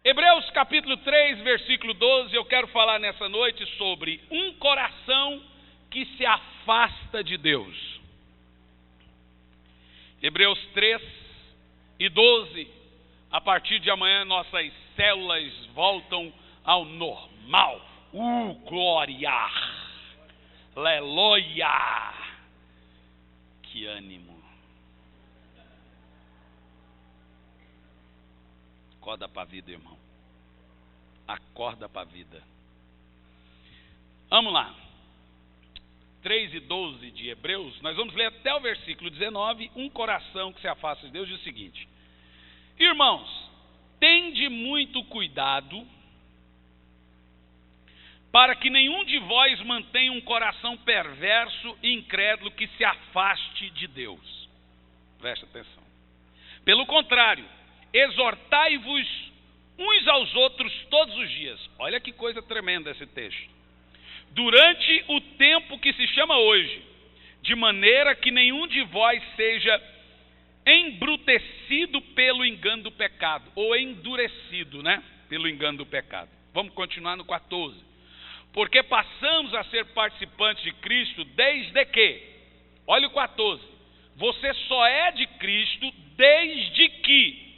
Hebreus capítulo 3, versículo 12, eu quero falar nessa noite sobre um coração que se afasta de Deus. Hebreus 3 e 12, a partir de amanhã nossas células voltam ao normal. Glória! Aleluia! Que ânimo! Acorda para a vida, irmão. Acorda para a vida. Vamos lá. 3 e 12 de Hebreus, nós vamos ler até o versículo 19. Um coração que se afasta de Deus diz o seguinte: irmãos, tende muito cuidado para que nenhum de vós mantenha um coração perverso e incrédulo que se afaste de Deus. Preste atenção. Pelo contrário, exortai-vos uns aos outros todos os dias. Olha que coisa tremenda esse texto. Durante o tempo que se chama hoje, de maneira que nenhum de vós seja embrutecido pelo engano do pecado, ou endurecido, pelo engano do pecado. Vamos continuar no 14. Porque passamos a ser participantes de Cristo desde que, olha o 14, você só é de Cristo desde que,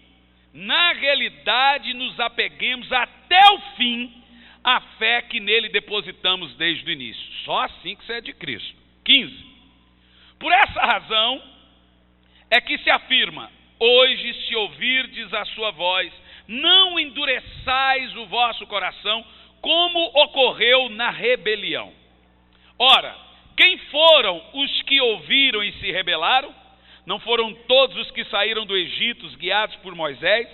na realidade, nos apeguemos até o fim à fé que nele depositamos desde o início. Só assim que você é de Cristo. 15. Por essa razão é que se afirma: hoje, se ouvirdes a sua voz, não endureçais o vosso coração, como ocorreu na rebelião. Ora, quem foram os que ouviram e se rebelaram? Não foram todos os que saíram do Egito, guiados por Moisés?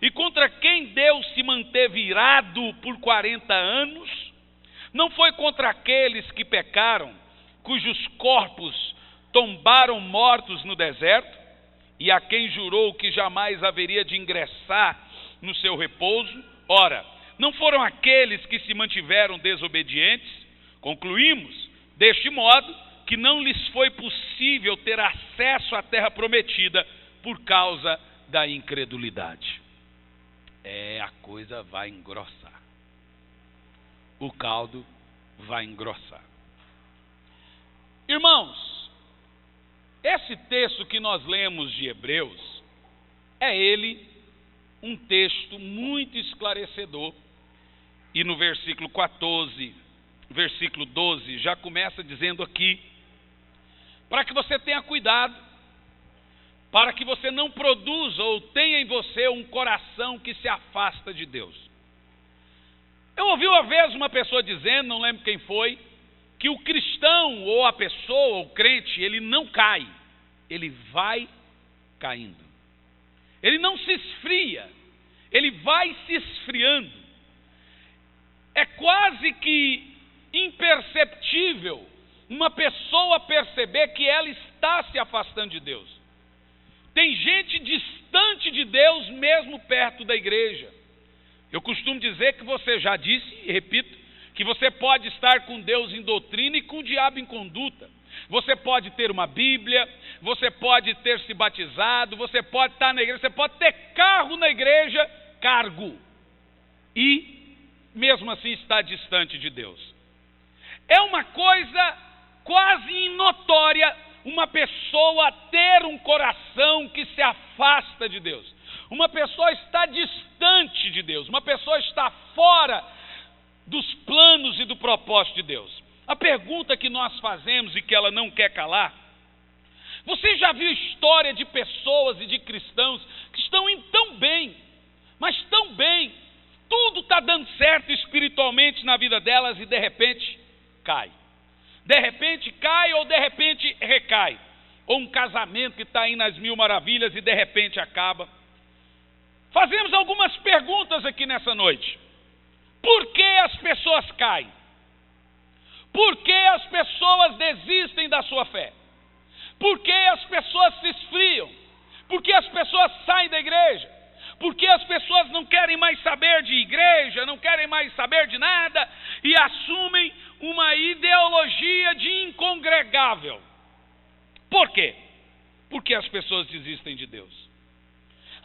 E contra quem Deus se manteve irado por 40 anos? Não foi contra aqueles que pecaram, cujos corpos tombaram mortos no deserto? E a quem jurou que jamais haveria de ingressar no seu repouso? Ora, não foram aqueles que se mantiveram desobedientes? Concluímos, deste modo, que não lhes foi possível ter acesso à terra prometida por causa da incredulidade. A coisa vai engrossar. O caldo vai engrossar. Irmãos, esse texto que nós lemos de Hebreus, é ele um texto muito esclarecedor. E no versículo 14, versículo 12, já começa dizendo aqui, para que você tenha cuidado, para que você não produza ou tenha em você um coração que se afasta de Deus. Eu ouvi uma vez uma pessoa dizendo, não lembro quem foi, que o cristão ou a pessoa, o crente, ele não cai, ele vai caindo. Ele não se esfria, ele vai se esfriando. É quase que imperceptível uma pessoa perceber que ela está se afastando de Deus. Tem gente distante de Deus mesmo perto da igreja. Eu costumo dizer que você já disse, e repito, que você pode estar com Deus em doutrina e com o diabo em conduta. Você pode ter uma Bíblia, você pode ter se batizado, você pode estar na igreja, você pode ter carro na igreja, cargo. E mesmo assim está distante de Deus. É uma coisa quase inotória uma pessoa ter um coração que se afasta de Deus. Uma pessoa está distante de Deus, uma pessoa está fora dos planos e do propósito de Deus. A pergunta que nós fazemos e que ela não quer calar: você já viu história de pessoas e de cristãos que estão indo tão bem, mas tão bem, tudo está dando certo espiritualmente na vida delas e de repente cai. De repente cai ou de repente recai. Ou um casamento que está aí nas mil maravilhas e de repente acaba. Fazemos algumas perguntas aqui nessa noite. Por que as pessoas caem? Por que as pessoas desistem da sua fé? Por que as pessoas se esfriam? Por que as pessoas saem da igreja? Porque as pessoas não querem mais saber de igreja, não querem mais saber de nada e assumem uma ideologia de incongregável. Por quê? Porque as pessoas desistem de Deus.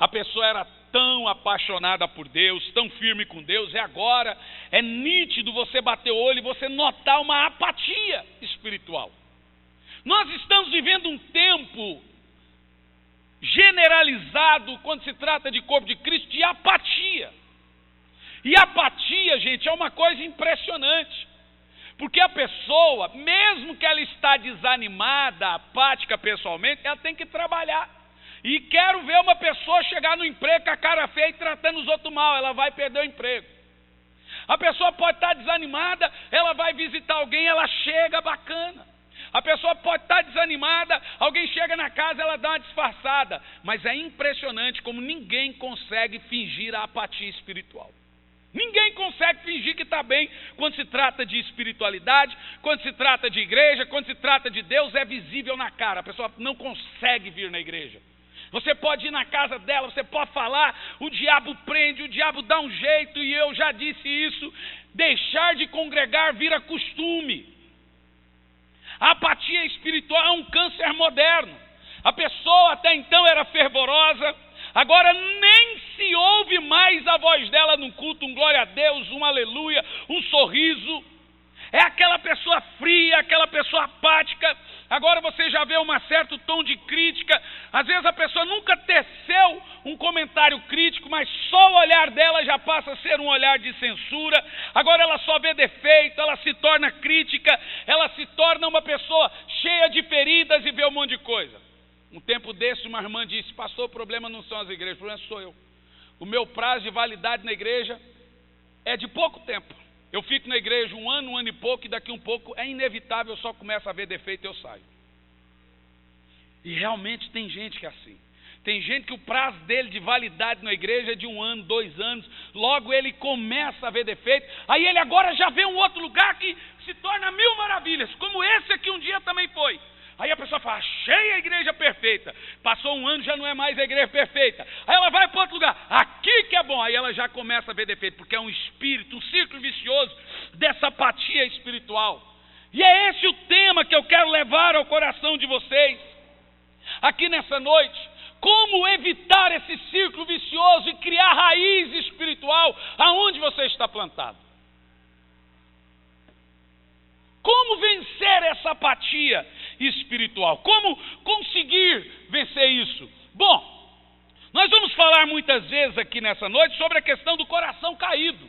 A pessoa era tão apaixonada por Deus, tão firme com Deus, e agora é nítido você bater o olho e você notar uma apatia espiritual. Nós estamos vivendo um tempo generalizado, quando se trata de corpo de Cristo, de apatia. E apatia, gente, é uma coisa impressionante. Porque a pessoa, mesmo que ela está desanimada, apática pessoalmente, ela tem que trabalhar. E quero ver uma pessoa chegar no emprego com a cara feia e tratando os outros mal, ela vai perder o emprego. A pessoa pode estar desanimada, ela vai visitar alguém, ela chega bacana. A pessoa pode estar desanimada, alguém chega na casa, ela dá uma disfarçada. Mas é impressionante como ninguém consegue fingir a apatia espiritual. Ninguém consegue fingir que está bem quando se trata de espiritualidade, quando se trata de igreja, quando se trata de Deus, é visível na cara. A pessoa não consegue vir na igreja. Você pode ir na casa dela, você pode falar, o diabo prende, o diabo dá um jeito, e eu já disse isso, deixar de congregar vira costume. A apatia espiritual é um câncer moderno. A pessoa até então era fervorosa, agora nem se ouve mais a voz dela num culto, um glória a Deus, um aleluia, um sorriso. É aquela pessoa fria, aquela pessoa apática. Agora você já vê um certo tom de crítica. Às vezes a pessoa nunca teceu um comentário crítico, mas só o olhar dela já passa a ser um olhar de censura. Agora ela só vê defeito, ela se torna crítica, ela se torna uma pessoa cheia de feridas e vê um monte de coisa. Um tempo desse uma irmã disse: pastor, o problema não são as igrejas, o problema sou eu. O meu prazo de validade na igreja é de pouco tempo. Eu fico na igreja um ano e pouco, e daqui um pouco é inevitável, eu só começo a ver defeito e eu saio. E realmente tem gente que é assim. Tem gente que o prazo dele de validade na igreja é de 1 ano, 2 anos, logo ele começa a ver defeito, aí ele agora já vê um outro lugar que se torna 1000 maravilhas, como esse aqui um dia também foi. Aí a pessoa fala: achei a igreja perfeita. Passou 1 ano, já não é mais a igreja perfeita. Aí ela vai para outro lugar, aqui que é bom. Aí ela já começa a ver defeito, porque é um espírito, um círculo vicioso dessa apatia espiritual. E é esse o tema que eu quero levar ao coração de vocês, aqui nessa noite. Como evitar esse círculo vicioso e criar raiz espiritual aonde você está plantado. Como vencer essa apatia espiritual? Como conseguir vencer isso? Bom, nós vamos falar muitas vezes aqui nessa noite sobre a questão do coração caído.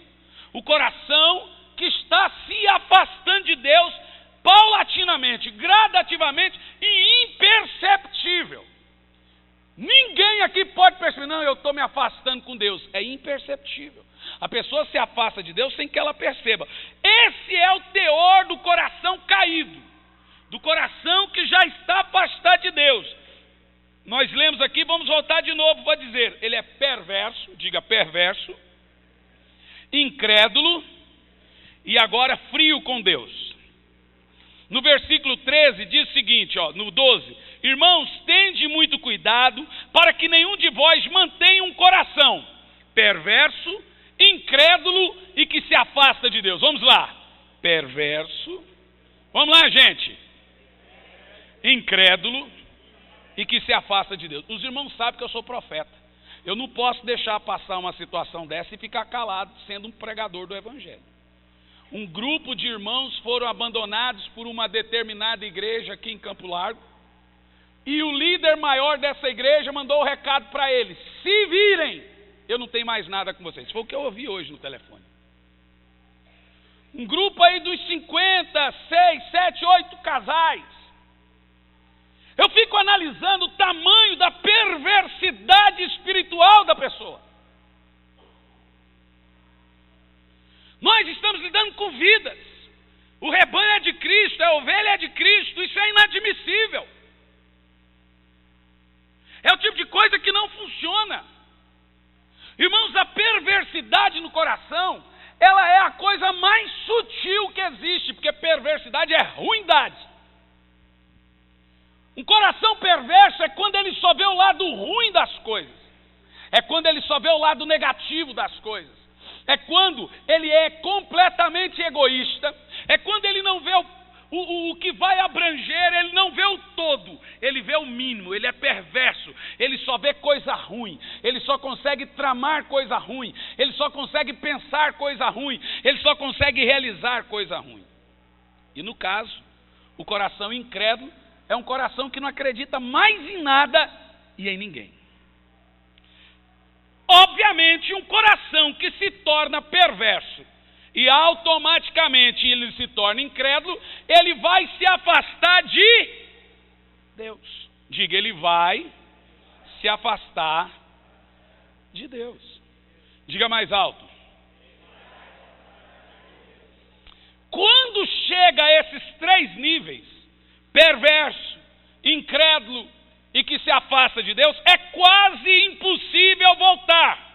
O coração que está se afastando de Deus paulatinamente, gradativamente e imperceptível. Ninguém aqui pode perceber: não, eu estou me afastando com Deus. É imperceptível. A pessoa se afasta de Deus sem que ela perceba. Esse é o teor do coração caído, do coração que já está afastado de Deus. Nós lemos aqui, vamos voltar de novo, vou dizer: ele é perverso, diga perverso, incrédulo e agora frio com Deus. No versículo 13 diz o seguinte, no 12: irmãos, tende muito cuidado para que nenhum de vós mantenha um coração perverso, incrédulo e que se afasta de Deus. Vamos lá. Perverso. Vamos lá, gente. Incrédulo e que se afasta de Deus. Os irmãos sabem que eu sou profeta. Eu não posso deixar passar uma situação dessa e ficar calado sendo um pregador do evangelho. Um grupo de irmãos foram abandonados por uma determinada igreja aqui em Campo Largo. E o líder maior dessa igreja mandou o recado para eles: se virem, eu não tenho mais nada com vocês. Foi o que eu ouvi hoje no telefone. Um grupo aí dos 50, 6, 7, 8 casais. Eu fico analisando o tamanho da perversidade espiritual da pessoa. Nós estamos lidando com vidas. O rebanho é de Cristo, a ovelha é de Cristo. Isso é inadmissível. É o tipo de coisa que não funciona. Irmãos, a perversidade no coração, ela é a coisa mais sutil que existe, porque perversidade é ruindade. Um coração perverso é quando ele só vê o lado ruim das coisas. É quando ele só vê o lado negativo das coisas. É quando ele é completamente egoísta. É quando ele não vê o que vai abranger, ele não vê o todo, ele vê o mínimo, ele é perverso, ele só vê coisa ruim, ele só consegue tramar coisa ruim, ele só consegue pensar coisa ruim, ele só consegue realizar coisa ruim. E no caso, o coração incrédulo é um coração que não acredita mais em nada e em ninguém. Obviamente, um coração que se torna perverso e automaticamente ele se torna incrédulo, ele vai se afastar de Deus. Diga, ele vai se afastar de Deus. Diga mais alto. Quando chega a esses 3 níveis, perverso, incrédulo e que se afasta de Deus, é quase impossível voltar.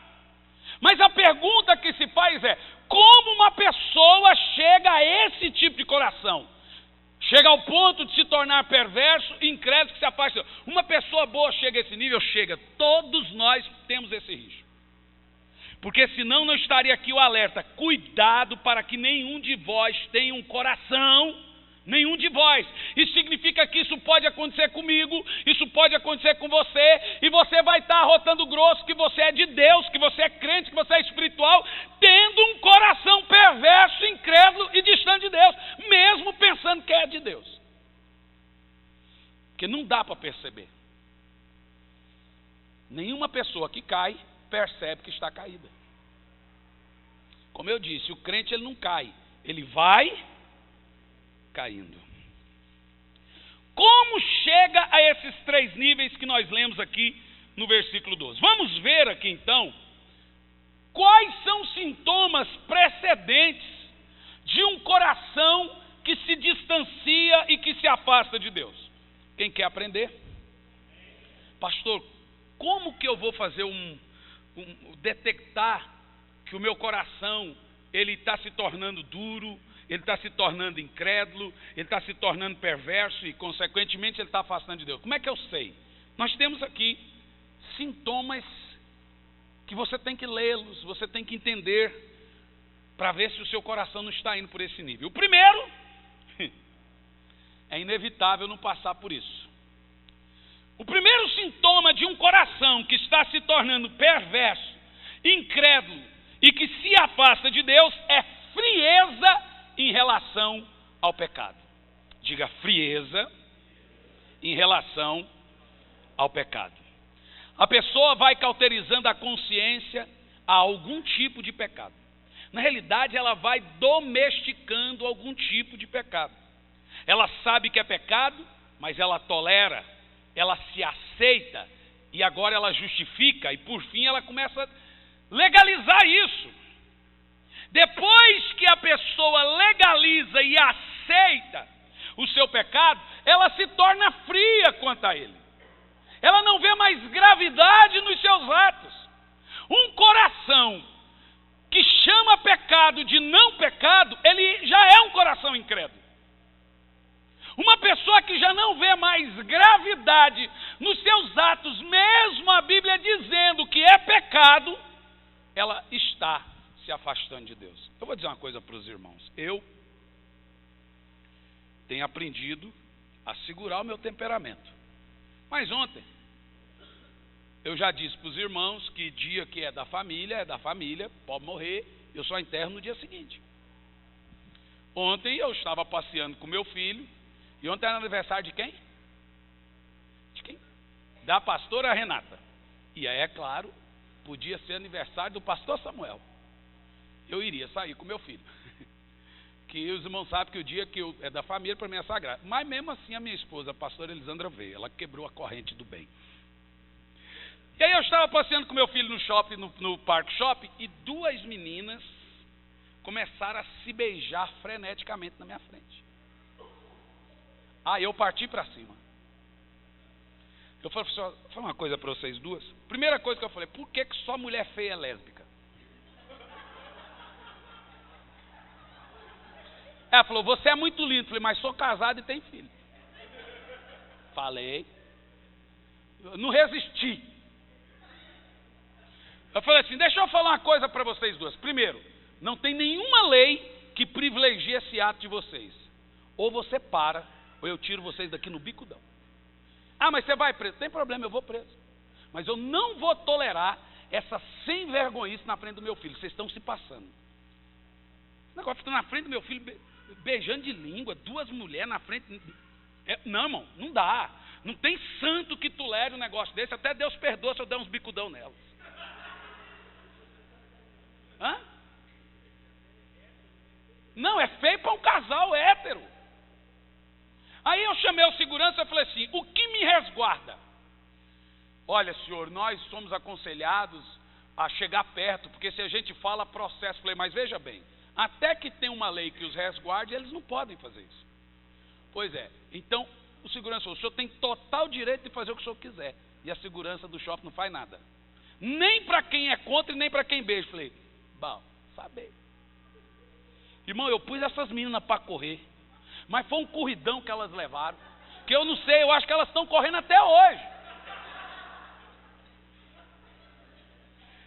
Mas a pergunta que se faz é: como uma pessoa chega a esse tipo de coração? Chega ao ponto de se tornar perverso, incrédulo, que se afasta. Uma pessoa boa chega a esse nível? Chega. Todos nós temos esse risco. Porque senão não estaria aqui o alerta: cuidado para que nenhum de vós tenha um coração, nenhum de vós. Isso significa que isso pode acontecer comigo, isso pode acontecer com você, e você vai estar arrotando grosso que você é de Deus, que você é crente, que você é espiritual, tendo um coração perverso, incrédulo e distante de Deus, mesmo pensando que é de Deus. Porque não dá para perceber. Nenhuma pessoa que cai percebe que está caída. Como eu disse, o crente ele não cai, ele vai caindo. Como chega a esses 3 níveis que nós lemos aqui no versículo 12? Vamos ver aqui então quais são os sintomas precedentes de um coração que se distancia e que se afasta de Deus. Quem quer aprender? Pastor, como que eu vou fazer detectar que o meu coração ele está se tornando duro, ele está se tornando incrédulo, ele está se tornando perverso e, consequentemente, ele está afastando de Deus? Como é que eu sei? Nós temos aqui sintomas que você tem que lê-los, você tem que entender para ver se o seu coração não está indo por esse nível. O primeiro, é inevitável não passar por isso. O primeiro sintoma de um coração que está se tornando perverso, incrédulo e que se afasta de Deus é frieza em relação ao pecado. Diga, frieza em relação ao pecado. A pessoa vai cauterizando a consciência a algum tipo de pecado. Na realidade, ela vai domesticando algum tipo de pecado. Ela sabe que é pecado, mas ela tolera, ela se aceita, e agora ela justifica, e por fim ela começa a legalizar isso. Depois que a pessoa legaliza e aceita o seu pecado, ela se torna fria quanto a ele. Ela não vê mais gravidade nos seus atos. Um coração que chama pecado de não pecado, ele já é um coração incrédulo. Uma pessoa que já não vê mais gravidade nos seus atos, mesmo a Bíblia dizendo que é pecado, ela está se afastando de Deus. Eu vou dizer uma coisa para os irmãos. Eu tenho aprendido a segurar o meu temperamento. Mas ontem, eu já disse para os irmãos que dia que é da família, pode morrer, eu só enterro no dia seguinte. Ontem eu estava passeando com meu filho, e ontem era aniversário de quem? De quem? Da pastora Renata. E aí, é claro, podia ser aniversário do pastor Samuel. Eu iria sair com meu filho. Que os irmãos sabem que o dia que é da família, para mim é sagrado. Mas mesmo assim a minha esposa, a pastora Elisandra, veio. Ela quebrou a corrente do bem. E aí eu estava passeando com meu filho no shopping, no Parque Shopping, e 2 meninas começaram a se beijar freneticamente na minha frente. Aí eu parti para cima. Eu falei, vou falar uma coisa para vocês duas. Primeira coisa que eu falei: por que só mulher feia é lésbica? Ela falou: você é muito lindo. Eu falei: mas sou casado e tenho filho. Falei. Eu não resisti. Eu falei assim: deixa eu falar uma coisa para vocês duas. Primeiro, não tem nenhuma lei que privilegie esse ato de vocês. ou você para, ou eu tiro vocês daqui no bicudão. Ah, mas você vai preso. Não tem problema, eu vou preso. Mas eu não vou tolerar essa sem vergonhice na frente do meu filho. Vocês estão se passando. Esse negócio fica na frente do meu filho, beijando de língua, 2 mulheres na frente. Não, irmão, não dá. Não tem santo que tolere um negócio desse. Até Deus perdoa se eu der uns bicudão nelas. Hã? Não, é feio para um casal hétero. Aí eu chamei o segurança e falei assim: o que me resguarda? Olha, senhor, nós somos aconselhados a chegar perto, porque se a gente fala, processo. Falei, mas veja bem, até que tem uma lei que os resguarde, eles não podem fazer isso. Pois é, então o segurança falou: o senhor tem total direito de fazer o que o senhor quiser. E a segurança do shopping não faz nada. Nem para quem é contra e nem para quem beija. Falei, bom, saber. Irmão, eu pus essas meninas para correr, mas foi um corridão que elas levaram, que eu não sei, eu acho que elas estão correndo até hoje.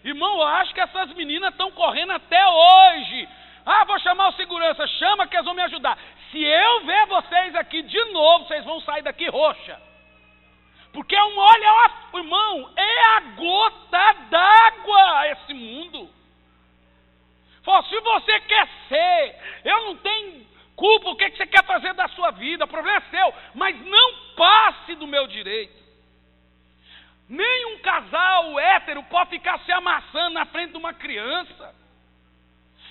Irmão, eu acho que essas meninas estão correndo até hoje. Ah, vou chamar o segurança. Chama que eles vão me ajudar. Se eu ver vocês aqui de novo, vocês vão sair daqui roxa. Porque olha, irmão, é a gota d'água esse mundo. Fala, se você quer ser, eu não tenho culpa, o que você quer fazer da sua vida, o problema é seu, mas não passe do meu direito. Nem um casal hétero pode ficar se amassando na frente de uma criança.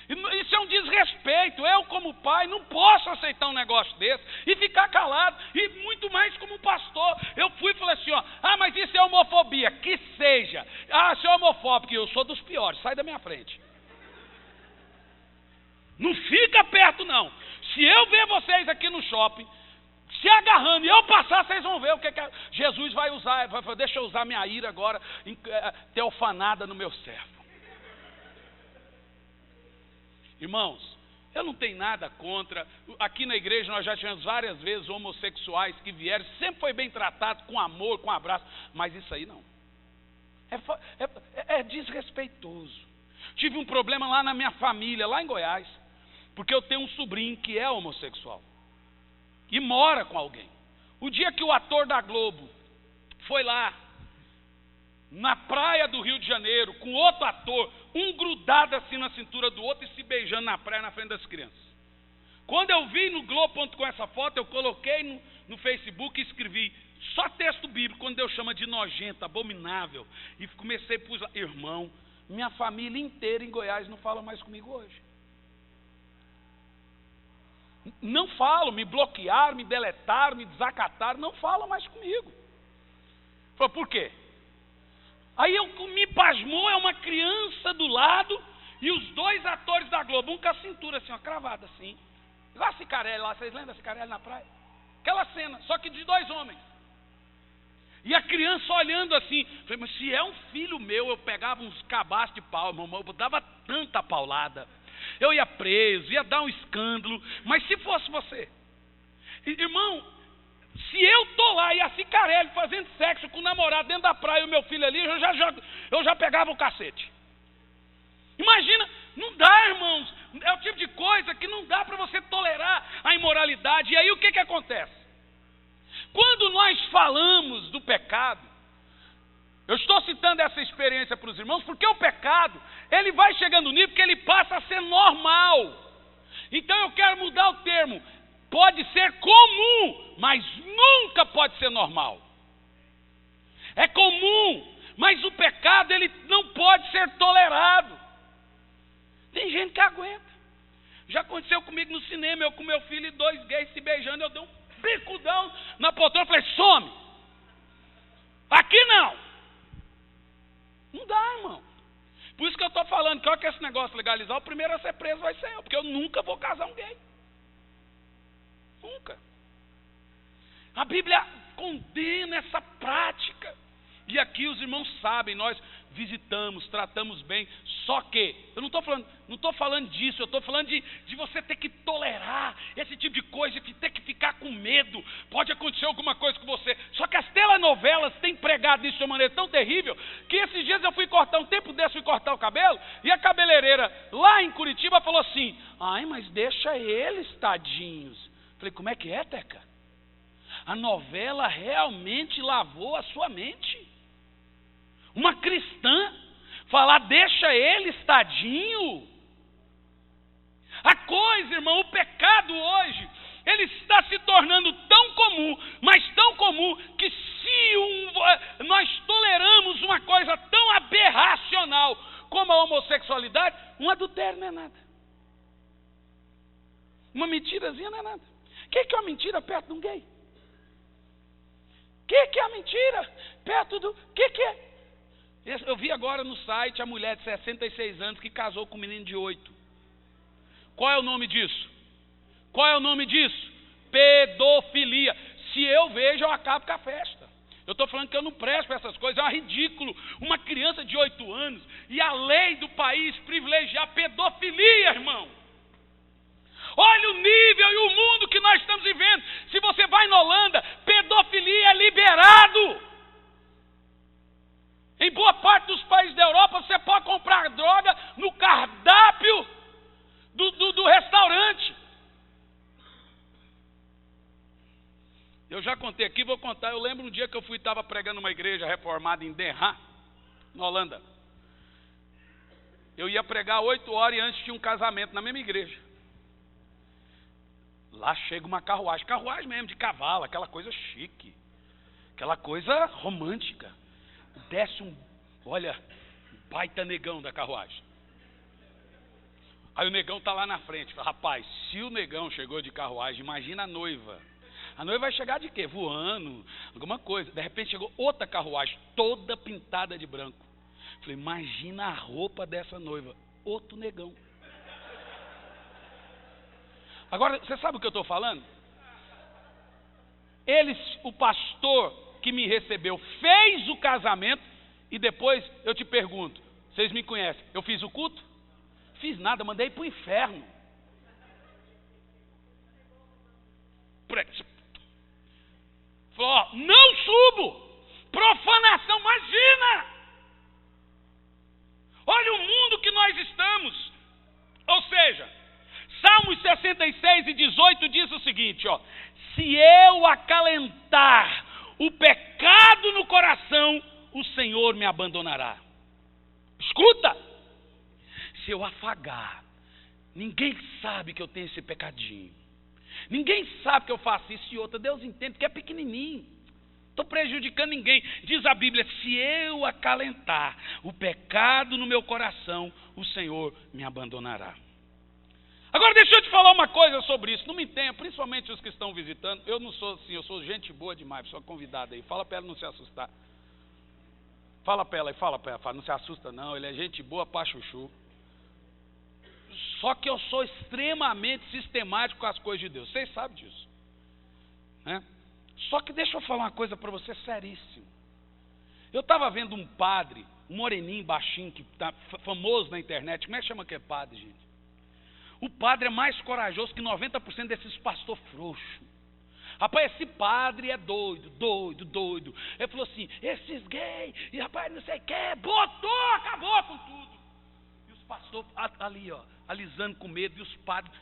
Isso é um desrespeito. Eu, como pai, não posso aceitar um negócio desse e ficar calado. E muito mais como pastor. Eu fui e falei assim, ó, ah, mas isso é homofobia. Que seja. Ah, se é homofóbico, eu sou dos piores. Sai da minha frente. Não fica perto, não. Se eu ver vocês aqui no shopping se agarrando e eu passar, vocês vão ver o que Jesus vai usar. Deixa eu usar minha ira agora, teofanada no meu servo. Irmãos, eu não tenho nada contra. Aqui na igreja nós já tivemos várias vezes homossexuais que vieram, sempre foi bem tratado, com amor, com abraço, mas isso aí não. É desrespeitoso. Tive um problema lá na minha família, lá em Goiás, porque eu tenho um sobrinho que é homossexual e mora com alguém. O dia que o ator da Globo foi lá na praia do Rio de Janeiro com outro ator, um grudado assim na cintura do outro e se beijando na praia na frente das crianças. Quando eu vi no Globo.com essa foto, eu coloquei no Facebook e escrevi só texto bíblico, quando Deus chama de nojento, abominável, e comecei a pôr, irmão, minha família inteira em Goiás não fala mais comigo hoje. Não falam, me bloquearam, me deletaram, me desacataram, não falam mais comigo. Falei, por quê? Aí me pasmou, é uma criança do lado e os 2 atores da Globo, um com a cintura assim, ó, cravada assim. Igual a Cicarelli lá, vocês lembram da Cicarelli na praia? Aquela cena, só que de 2 homens. E a criança olhando assim, falei, mas se é um filho meu, eu pegava uns cabaços de pau, mamãe, eu dava tanta paulada. Eu ia preso, ia dar um escândalo, mas se fosse você, irmão, se eu estou lá e a Cicarelli fazendo sexo com o namorado dentro da praia e o meu filho ali, eu já pegava o cacete. Imagina, não dá, irmãos, é o tipo de coisa que não dá para você tolerar a imoralidade. E aí o que acontece? Quando nós falamos do pecado, eu estou citando essa experiência para os irmãos, porque o pecado, ele vai chegando no nível que ele passa a ser normal. Então eu quero mudar o termo. Pode ser comum, mas nunca pode ser normal. É comum, mas o pecado, ele não pode ser tolerado. Tem gente que aguenta. Já aconteceu comigo no cinema, eu com meu filho e 2 gays se beijando, eu dei um bicudão na poltrona, falei, some. Aqui não. Não dá, irmão. Por isso que eu estou falando que a hora que esse negócio legalizar, o primeiro a ser preso vai ser eu, porque eu nunca vou casar um gay. Nunca. A Bíblia condena essa prática. E aqui os irmãos sabem, nós visitamos, tratamos bem. Só que, eu não estou falando disso, eu estou falando de você ter que tolerar esse tipo de coisa, de ter que ficar com medo. Pode acontecer alguma coisa com você. Só que as telenovelas têm pregado isso de uma maneira tão terrível, que esses dias eu fui cortar, um tempo desse fui cortar o cabelo, e a cabeleireira lá em Curitiba falou assim, ai, mas deixa eles, tadinhos. Falei, como é que é, Teca? A novela realmente lavou a sua mente. Uma cristã falar, deixa ele, tadinho. A coisa, irmão, o pecado hoje, ele está se tornando tão comum, mas tão comum, que se nós toleramos uma coisa tão aberracional como a homossexualidade, um adultério não é nada. Uma mentirazinha não é nada. O que é uma mentira perto de um gay? O que é a mentira perto do... O que é? Eu vi agora no site a mulher de 66 anos que casou com um menino de 8. Qual é o nome disso? Qual é o nome disso? Pedofilia. Se eu vejo, eu acabo com a festa. Eu estou falando que eu não presto para essas coisas. É um ridículo. Uma criança de 8 anos e a lei do país privilegiar pedofilia, irmão. Olha o nível e o mundo que nós estamos vivendo. Se você vai na Holanda, pedofilia é liberado. Em boa parte dos países da Europa, você pode comprar droga no cardápio do restaurante. Eu já contei aqui, vou contar. Eu lembro um dia que eu estava pregando uma igreja reformada em Den Haag, na Holanda. Eu ia pregar 8 horas e antes tinha um casamento na mesma igreja. Lá chega uma carruagem mesmo, de cavalo, aquela coisa chique, aquela coisa romântica. Desce olha, baita negão da carruagem. Aí o negão está lá na frente. Fala, rapaz, se o negão chegou de carruagem, imagina a noiva. A noiva vai chegar de quê? Voando, alguma coisa. De repente chegou outra carruagem, toda pintada de branco. Falei, imagina a roupa dessa noiva. Outro negão. Agora, você sabe o que eu estou falando? O pastor que me recebeu fez o casamento e depois eu te pergunto, vocês me conhecem, eu fiz o culto? Fiz nada, mandei para o inferno. Falou, ó, não subo, profanação, imagina! Olha o mundo que nós estamos. Ou seja, Salmos 66 e 18 diz o seguinte, ó, se eu acalentar o pecado no coração, o Senhor me abandonará. Escuta, se eu afagar, ninguém sabe que eu tenho esse pecadinho, ninguém sabe que eu faço isso e outra, Deus entende que é pequenininho, estou prejudicando ninguém. Diz a Bíblia, se eu acalentar o pecado no meu coração, o Senhor me abandonará. Agora deixa eu te falar uma coisa sobre isso, não me entenda, principalmente os que estão visitando, eu não sou assim, eu sou gente boa demais, sou convidada aí, fala para ela não se assustar. Fala para ela, não se assusta não, ele é gente boa pra chuchu. Só que eu sou extremamente sistemático com as coisas de Deus, vocês sabem disso, né? Só que deixa eu falar uma coisa para você seríssimo. Eu estava vendo um padre, um moreninho baixinho, que está famoso na internet, como é que chama aquele padre, gente? O padre é mais corajoso que 90% desses pastor frouxo. Rapaz, esse padre é doido. Ele falou assim, esses gays, e rapaz, não sei o que, botou, acabou com tudo. E os pastores ali, ó, alisando com medo, e os padres,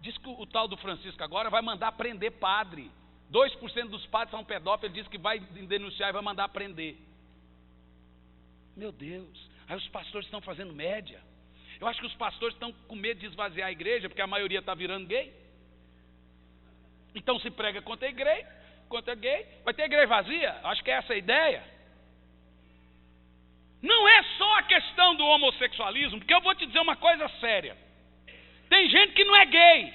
diz que o tal do Francisco agora vai mandar prender padre. 2% dos padres são pedófilos, ele diz que vai denunciar e vai mandar prender. Meu Deus, aí os pastores estão fazendo média. Eu acho que os pastores estão com medo de esvaziar a igreja, porque a maioria está virando gay. Então se prega contra gay, vai ter igreja vazia? Acho que é essa a ideia. Não é só a questão do homossexualismo, porque eu vou te dizer uma coisa séria. Tem gente que não é gay,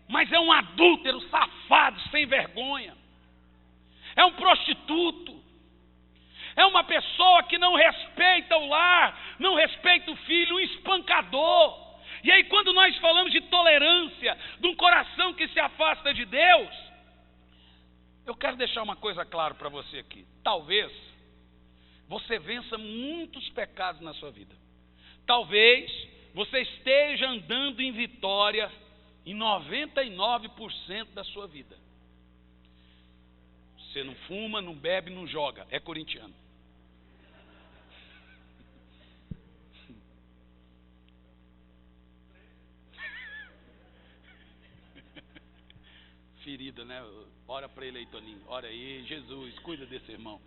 mas é um adúltero, safado, sem vergonha. É um prostituto. É uma pessoa que não respeita o lar, não respeita o filho, um espancador. E aí quando nós falamos de tolerância, de um coração que se afasta de Deus, eu quero deixar uma coisa clara para você aqui. Talvez você vença muitos pecados na sua vida. Talvez você esteja andando em vitória em 99% da sua vida. Você não fuma, não bebe, não joga, é corintiano. ferida, né? Ora para ele aí, Toninho. Ora aí, Jesus, cuida desse irmão.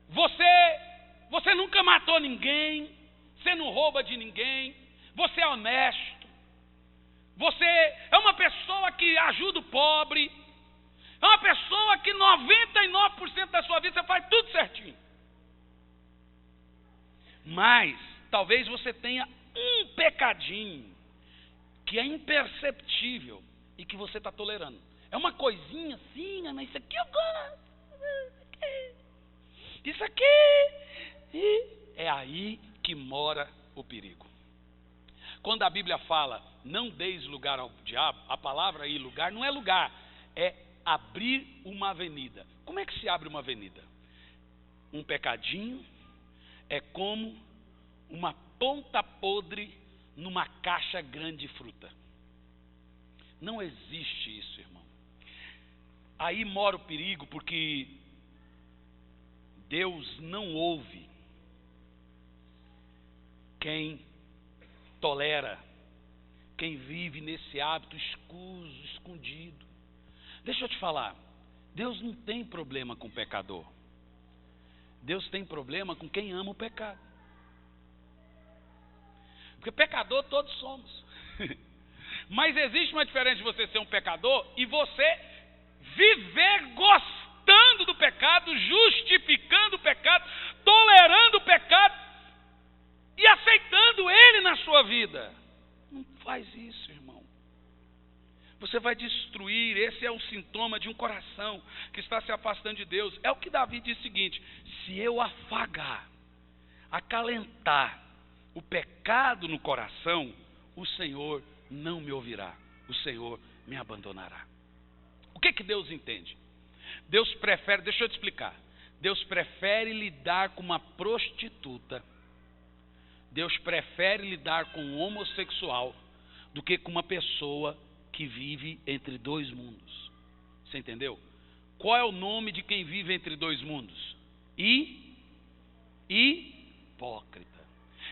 Você nunca matou ninguém, você não rouba de ninguém, você é honesto, você é uma pessoa que ajuda o pobre, é uma pessoa que 99% da sua vida você faz tudo certinho. Mas talvez você tenha um pecadinho que é imperceptível e que você está tolerando. É uma coisinha assim, mas isso aqui eu gosto. Isso aqui. E é aí que mora o perigo. Quando a Bíblia fala, não deis lugar ao diabo, a palavra aí, lugar, não é lugar, é abrir uma avenida. Como é que se abre uma avenida? Um pecadinho é como uma ponta podre numa caixa grande de fruta. Não existe isso, irmão. Aí mora o perigo, porque Deus não ouve quem tolera, quem vive nesse hábito escuso, escondido. Deixa eu te falar, Deus não tem problema com o pecador. Deus tem problema com quem ama o pecado. Porque pecador todos somos. Mas existe uma diferença de você ser um pecador e você viver gostando do pecado, justificando o pecado, tolerando o pecado e aceitando ele na sua vida. Não faz isso, irmão. Você vai destruir. Esse é o sintoma de um coração que está se afastando de Deus. É o que Davi diz o seguinte: se eu afagar, acalentar o pecado no coração, o Senhor não me ouvirá, o Senhor me abandonará. O que Deus entende? Deus prefere, deixa eu te explicar, Deus prefere lidar com uma prostituta, Deus prefere lidar com um homossexual do que com uma pessoa que vive entre dois mundos. Você entendeu? Qual é o nome de quem vive entre dois mundos? Hipócrita.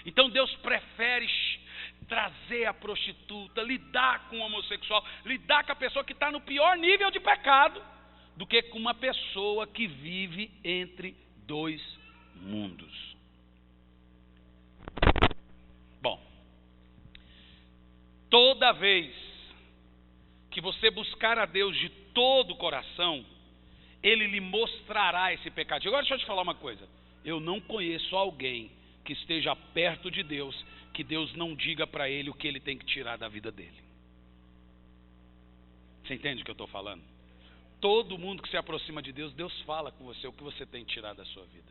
Então Deus prefere trazer a prostituta, lidar com o homossexual, lidar com a pessoa que está no pior nível de pecado, do que com uma pessoa que vive entre dois mundos. Bom, toda vez que você buscar a Deus de todo o coração, Ele lhe mostrará esse pecado. Agora deixa eu te falar uma coisa, eu não conheço alguém que esteja perto de Deus, que Deus não diga para ele o que ele tem que tirar da vida dele. Você entende o que eu estou falando? Todo mundo que se aproxima de Deus, Deus fala com você o que você tem que tirar da sua vida.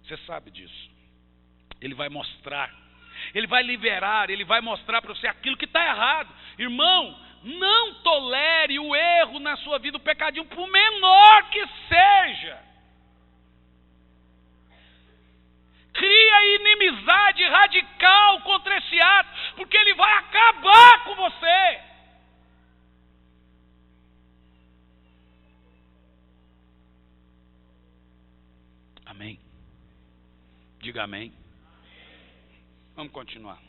Você sabe disso. Ele vai mostrar, ele vai liberar, ele vai mostrar para você aquilo que está errado. Irmão, não tolere o erro na sua vida, o pecadinho, por menor que seja. Cria inimizade radical contra esse ato, porque ele vai acabar com você. Amém? Diga amém. Vamos continuar.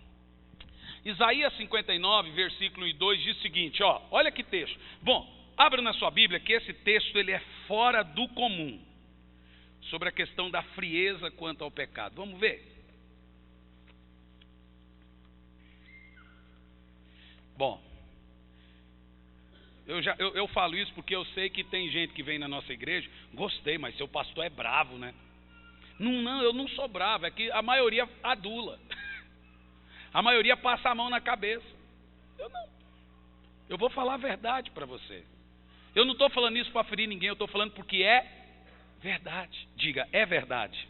Isaías 59, versículo 2 diz o seguinte, olha que texto. Bom, abra na sua Bíblia que esse texto ele é fora do comum. Sobre a questão da frieza quanto ao pecado. Vamos ver? Bom, eu falo isso porque eu sei que tem gente que vem na nossa igreja, gostei, mas seu pastor é bravo, né? Não, eu não sou bravo, é que a maioria adula. A maioria passa a mão na cabeça. Eu não. Eu vou falar a verdade para você. Eu não estou falando isso para ferir ninguém, eu estou falando porque é verdade. Diga, é verdade.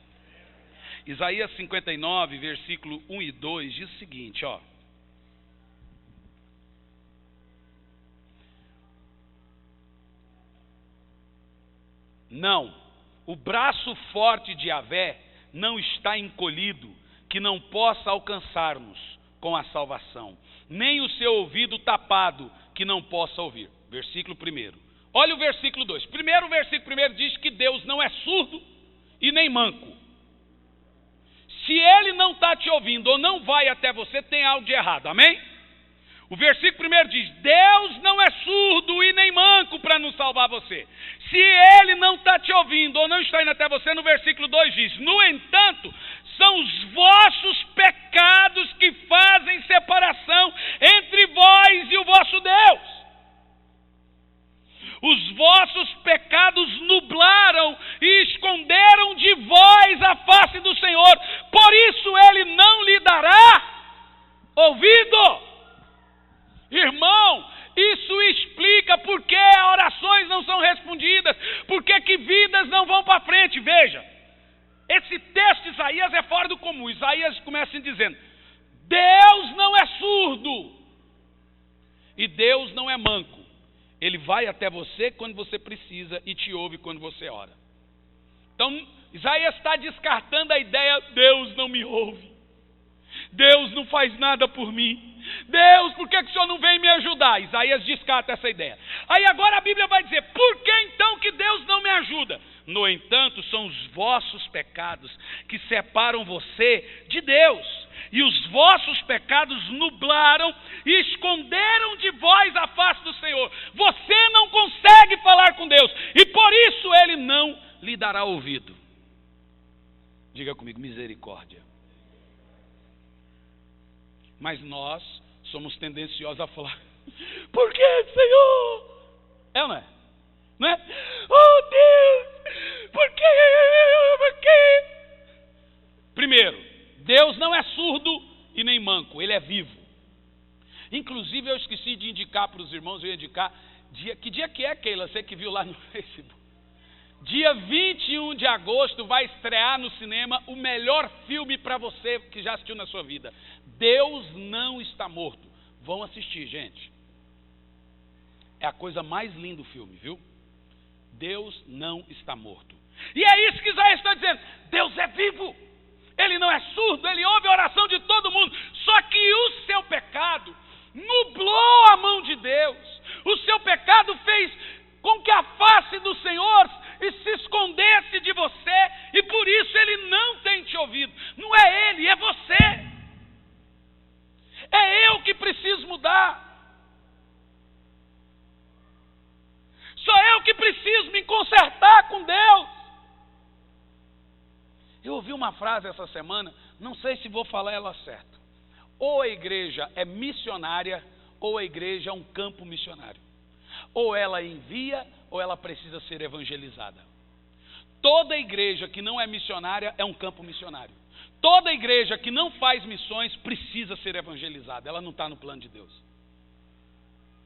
Isaías 59, versículo 1 e 2 diz o seguinte, Não, o braço forte de Yahvé não está encolhido, que não possa alcançar-nos com a salvação, nem o seu ouvido tapado, que não possa ouvir. Versículo 1. Olha o versículo 2. Primeiro, o versículo 1 diz que Deus não é surdo e nem manco. Se Ele não está te ouvindo ou não vai até você, tem algo de errado. Amém? O versículo 1 diz: Deus não é surdo e nem manco para não salvar você. Se Ele não está te ouvindo ou não está indo até você, no versículo 2 diz: no entanto, são os vossos pecados que fazem separação entre vós e o vosso Deus. Os vossos pecados nublaram e esconderam de vós a face do Senhor. Por isso Ele não lhe dará ouvido. Irmão, isso explica por que orações não são respondidas, por que vidas não vão para frente. Veja, esse texto de Isaías é fora do comum. Isaías começa dizendo: Deus não é surdo e Deus não é manco. Ele vai até você quando você precisa e te ouve quando você ora. Então, Isaías está descartando a ideia: Deus não me ouve, Deus não faz nada por mim. Deus, por que o Senhor não vem me ajudar? Isaías descarta essa ideia. Aí agora a Bíblia vai dizer: por que então que Deus não me ajuda? No entanto, são os vossos pecados que separam você de Deus. E os vossos pecados nublaram e esconderam de vós a face do Senhor. Você não consegue falar com Deus e por isso Ele não lhe dará ouvido. Diga comigo: misericórdia. Mas nós somos tendenciosos a falar: por que, Senhor? É ou não é? Não é? Oh Deus, por quê? Por quê? Primeiro, Deus não é surdo e nem manco, Ele é vivo. Inclusive eu esqueci de indicar para os irmãos, eu ia indicar, que dia que é, Keila? Você que viu lá no Facebook. Dia 21 de agosto vai estrear no cinema o melhor filme para você que já assistiu na sua vida. Deus não está morto. Vão assistir, gente. É a coisa mais linda do filme, viu? Deus não está morto. E é isso que Isaías está dizendo. Deus é vivo. Ele não é surdo, Ele ouve a oração de todo mundo. Só que o seu pecado nublou a mão de Deus. O seu pecado fez com que a face do Senhor se escondesse de você, e por isso Ele não tem te ouvido. Não é Ele, é você. É eu que preciso mudar. Sou eu que preciso me consertar com Deus. Eu ouvi uma frase essa semana, não sei se vou falar ela certa. Ou a igreja é missionária, ou a igreja é um campo missionário. Ou ela envia, ou ela precisa ser evangelizada. Toda igreja que não é missionária é um campo missionário. Toda igreja que não faz missões precisa ser evangelizada. Ela não está no plano de Deus.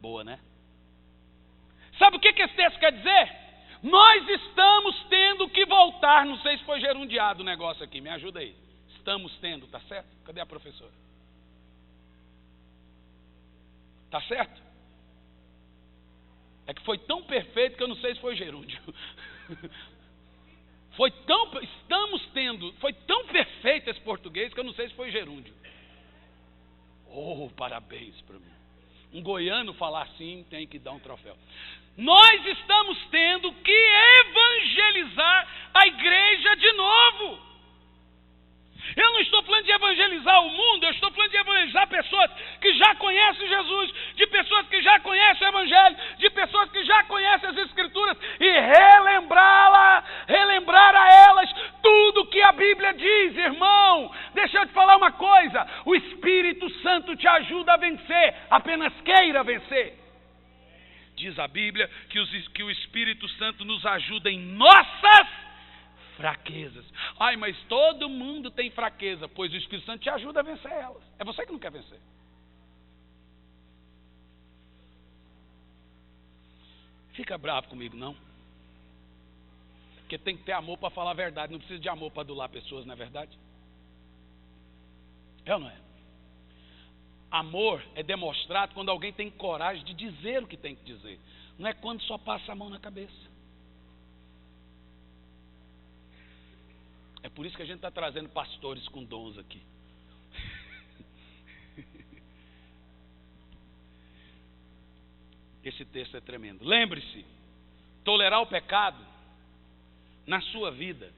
Boa, né? Sabe o que esse texto quer dizer? Nós estamos tendo que voltar. Não sei se foi gerundiado o negócio aqui, me ajuda aí. Estamos tendo, tá certo? Cadê a professora? Tá certo? É que foi tão perfeito que eu não sei se foi gerúndio. Foi tão perfeito esse português que eu não sei se foi gerúndio. Oh, parabéns para mim. Um goiano falar assim tem que dar um troféu. Nós estamos tendo que evangelizar a igreja de novo. Eu não estou falando de evangelizar o mundo, eu estou falando de evangelizar pessoas que já conhecem Jesus, de pessoas que já conhecem o Evangelho, de pessoas que já conhecem as Escrituras e relembrar a elas tudo que a Bíblia diz, irmão. Deixa eu te falar uma coisa, o Espírito Santo te ajuda a vencer, apenas queira vencer. Diz a Bíblia que o Espírito Santo nos ajuda em nossas fraquezas. Ai, mas todo mundo tem fraqueza, pois o Espírito Santo te ajuda a vencer elas. É você que não quer vencer. Fica bravo comigo, não. Porque tem que ter amor para falar a verdade. Não precisa de amor para adular pessoas, não é verdade? É ou não é? Amor é demonstrado quando alguém tem coragem de dizer o que tem que dizer. Não é quando só passa a mão na cabeça. É por isso que a gente está trazendo pastores com dons aqui. Esse texto é tremendo. Lembre-se, tolerar o pecado na sua vida,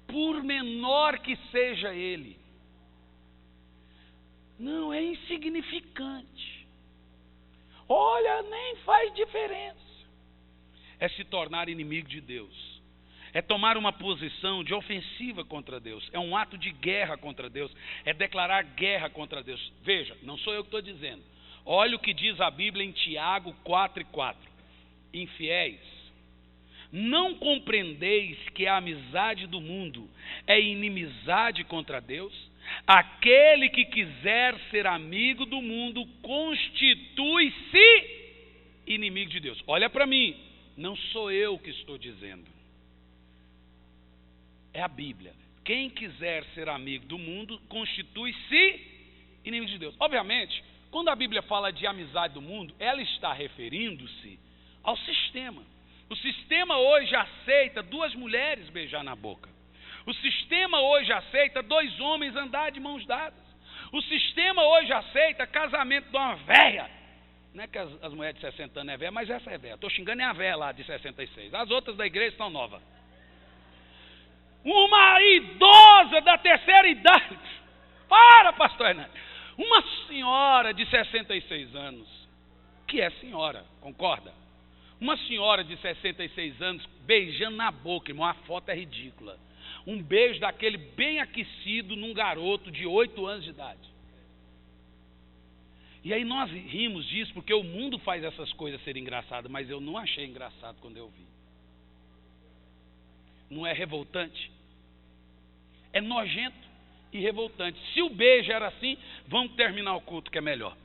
por menor que seja ele, não é insignificante. Olha, nem faz diferença. É se tornar inimigo de Deus. É tomar uma posição de ofensiva contra Deus. É um ato de guerra contra Deus. É declarar guerra contra Deus. Veja, não sou eu que estou dizendo. Olha o que diz a Bíblia em Tiago 4:4. Infiéis, não compreendeis que a amizade do mundo é inimizade contra Deus? Aquele que quiser ser amigo do mundo constitui-se inimigo de Deus. Olha para mim, não sou eu que estou dizendo. É a Bíblia. Quem quiser ser amigo do mundo constitui-se inimigo de Deus. Obviamente, quando a Bíblia fala de amizade do mundo, ela está referindo-se ao sistema. O sistema hoje aceita 2 mulheres beijar na boca. O sistema hoje aceita 2 homens andar de mãos dadas. O sistema hoje aceita casamento de uma véia. Não é que as mulheres de 60 anos é véia, mas essa é véia. Estou xingando é a véia lá de 66. As outras da igreja estão novas. Uma idosa da terceira idade. Para, pastor Hernandes. Uma senhora de 66 anos, que é senhora, concorda? Uma senhora de 66 anos beijando na boca, irmão, a foto é ridícula. Um beijo daquele bem aquecido num garoto de 8 anos de idade. E aí nós rimos disso porque o mundo faz essas coisas serem engraçadas, mas eu não achei engraçado quando eu vi. Não é revoltante? É nojento e revoltante. Se o beijo era assim, vamos terminar o culto que é melhor.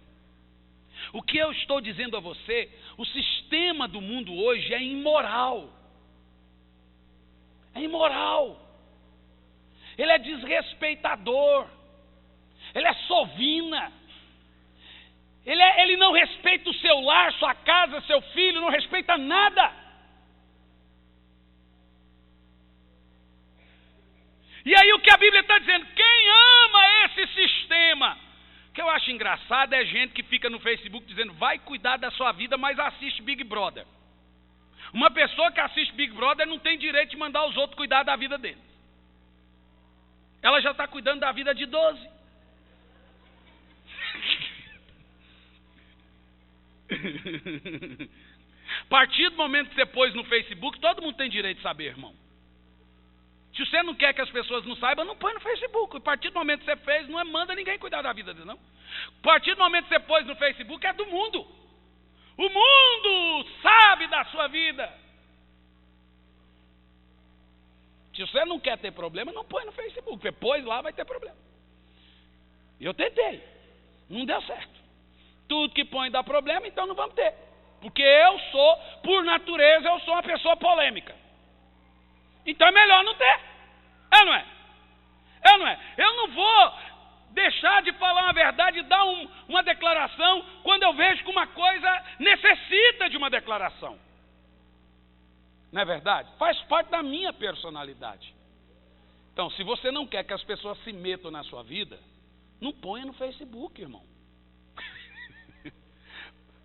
O que eu estou dizendo a você, o sistema do mundo hoje é imoral. É imoral. Ele é desrespeitador. Ele é sovina. Ele não respeita o seu lar, sua casa, seu filho, não respeita nada. E aí o que a Bíblia está dizendo? Quem ama esse sistema? O que eu acho engraçado é gente que fica no Facebook dizendo, vai cuidar da sua vida, mas assiste Big Brother. Uma pessoa que assiste Big Brother não tem direito de mandar os outros cuidar da vida deles. Ela já está cuidando da vida de 12. A partir do momento que você pôs no Facebook, todo mundo tem direito de saber, irmão. Se você não quer que as pessoas não saibam, não põe no Facebook. A partir do momento que você fez, não manda ninguém cuidar da vida dele, não. A partir do momento que você pôs no Facebook, é do mundo. O mundo sabe da sua vida. Se você não quer ter problema, não põe no Facebook. Você pôs lá, vai ter problema. E eu tentei. Não deu certo. Tudo que põe dá problema, então não vamos ter. Porque eu sou, por natureza, eu sou uma pessoa polêmica. Então é melhor não ter. É ou não é? É ou não é? Eu não vou deixar de falar uma verdade e dar uma declaração quando eu vejo que uma coisa necessita de uma declaração. Não é verdade? Faz parte da minha personalidade. Então, se você não quer que as pessoas se metam na sua vida, não ponha no Facebook, irmão.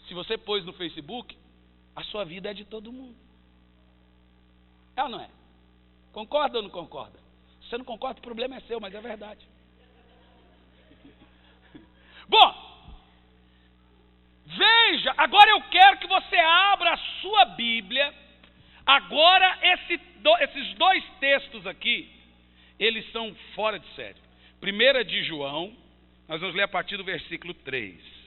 Se você pôs no Facebook, a sua vida é de todo mundo. É ou não é? Concorda ou não concorda? Se você não concorda, o problema é seu, mas é verdade. Bom, veja, agora eu quero que você abra a sua Bíblia. Agora, esses 2 textos aqui, eles são fora de série. 1 de João, nós vamos ler a partir do versículo 3.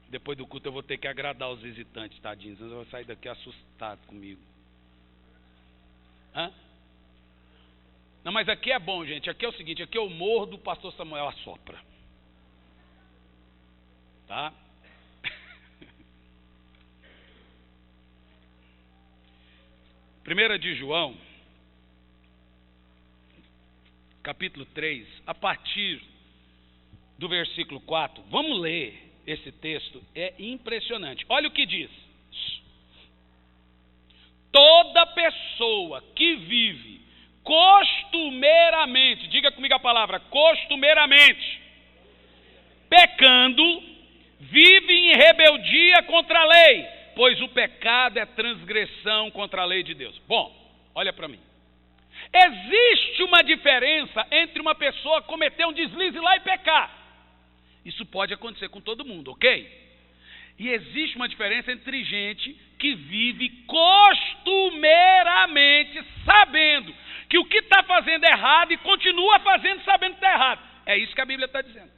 Depois do culto eu vou ter que agradar os visitantes, tadinhos. Eles vão sair daqui assustados comigo. Hã? Não, mas aqui é bom, gente. Aqui é o seguinte, aqui é o morro do pastor Samuel Assopra. Tá? Primeira de João, capítulo 3, a partir do versículo 4. Vamos ler. Esse texto é impressionante. Olha o que diz. Toda pessoa que vive costumeiramente, diga comigo a palavra, costumeiramente, pecando, vive em rebeldia contra a lei, pois o pecado é transgressão contra a lei de Deus. Bom, olha para mim. Existe uma diferença entre uma pessoa cometer um deslize lá e pecar, Isso pode acontecer com todo mundo, ok? E existe uma diferença entre gente que vive costumeiramente sabendo que o que está fazendo é errado e continua fazendo sabendo que está errado. É isso que a Bíblia está dizendo.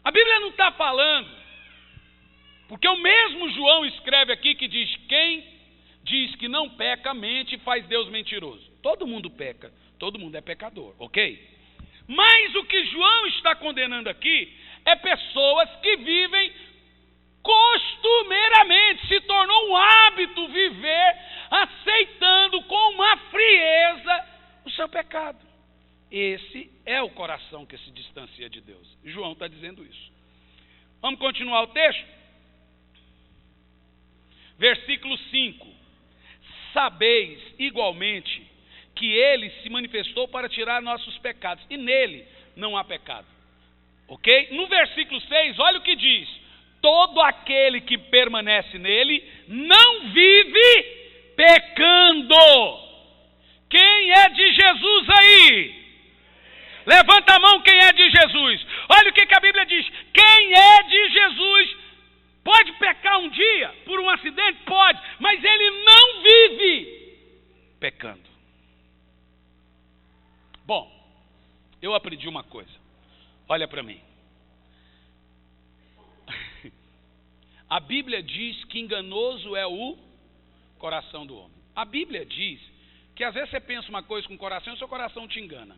A Bíblia não está falando, porque o mesmo João escreve aqui que diz: quem diz que não peca, mente e faz Deus mentiroso. Todo mundo peca, todo mundo é pecador, ok? Mas o que João está condenando aqui é pessoas que vivem costumeiramente, se tornou um hábito viver aceitando com uma frieza o seu pecado. Esse é o coração que se distancia de Deus. João está dizendo isso. Vamos continuar o texto? Versículo 5. Sabeis igualmente que ele se manifestou para tirar nossos pecados, e nele não há pecado. Ok? No versículo 6, olha o que diz: todo aquele que permanece nele não vive pecando. Quem é de Jesus aí? Levanta a mão quem é de Jesus. Olha o que a Bíblia diz: quem é de Jesus pode pecar um dia por um acidente? Pode, mas ele não vive pecando. Bom, eu aprendi uma coisa. Olha para mim. A Bíblia diz que enganoso é o coração do homem. A Bíblia diz que às vezes você pensa uma coisa com o coração e o seu coração te engana.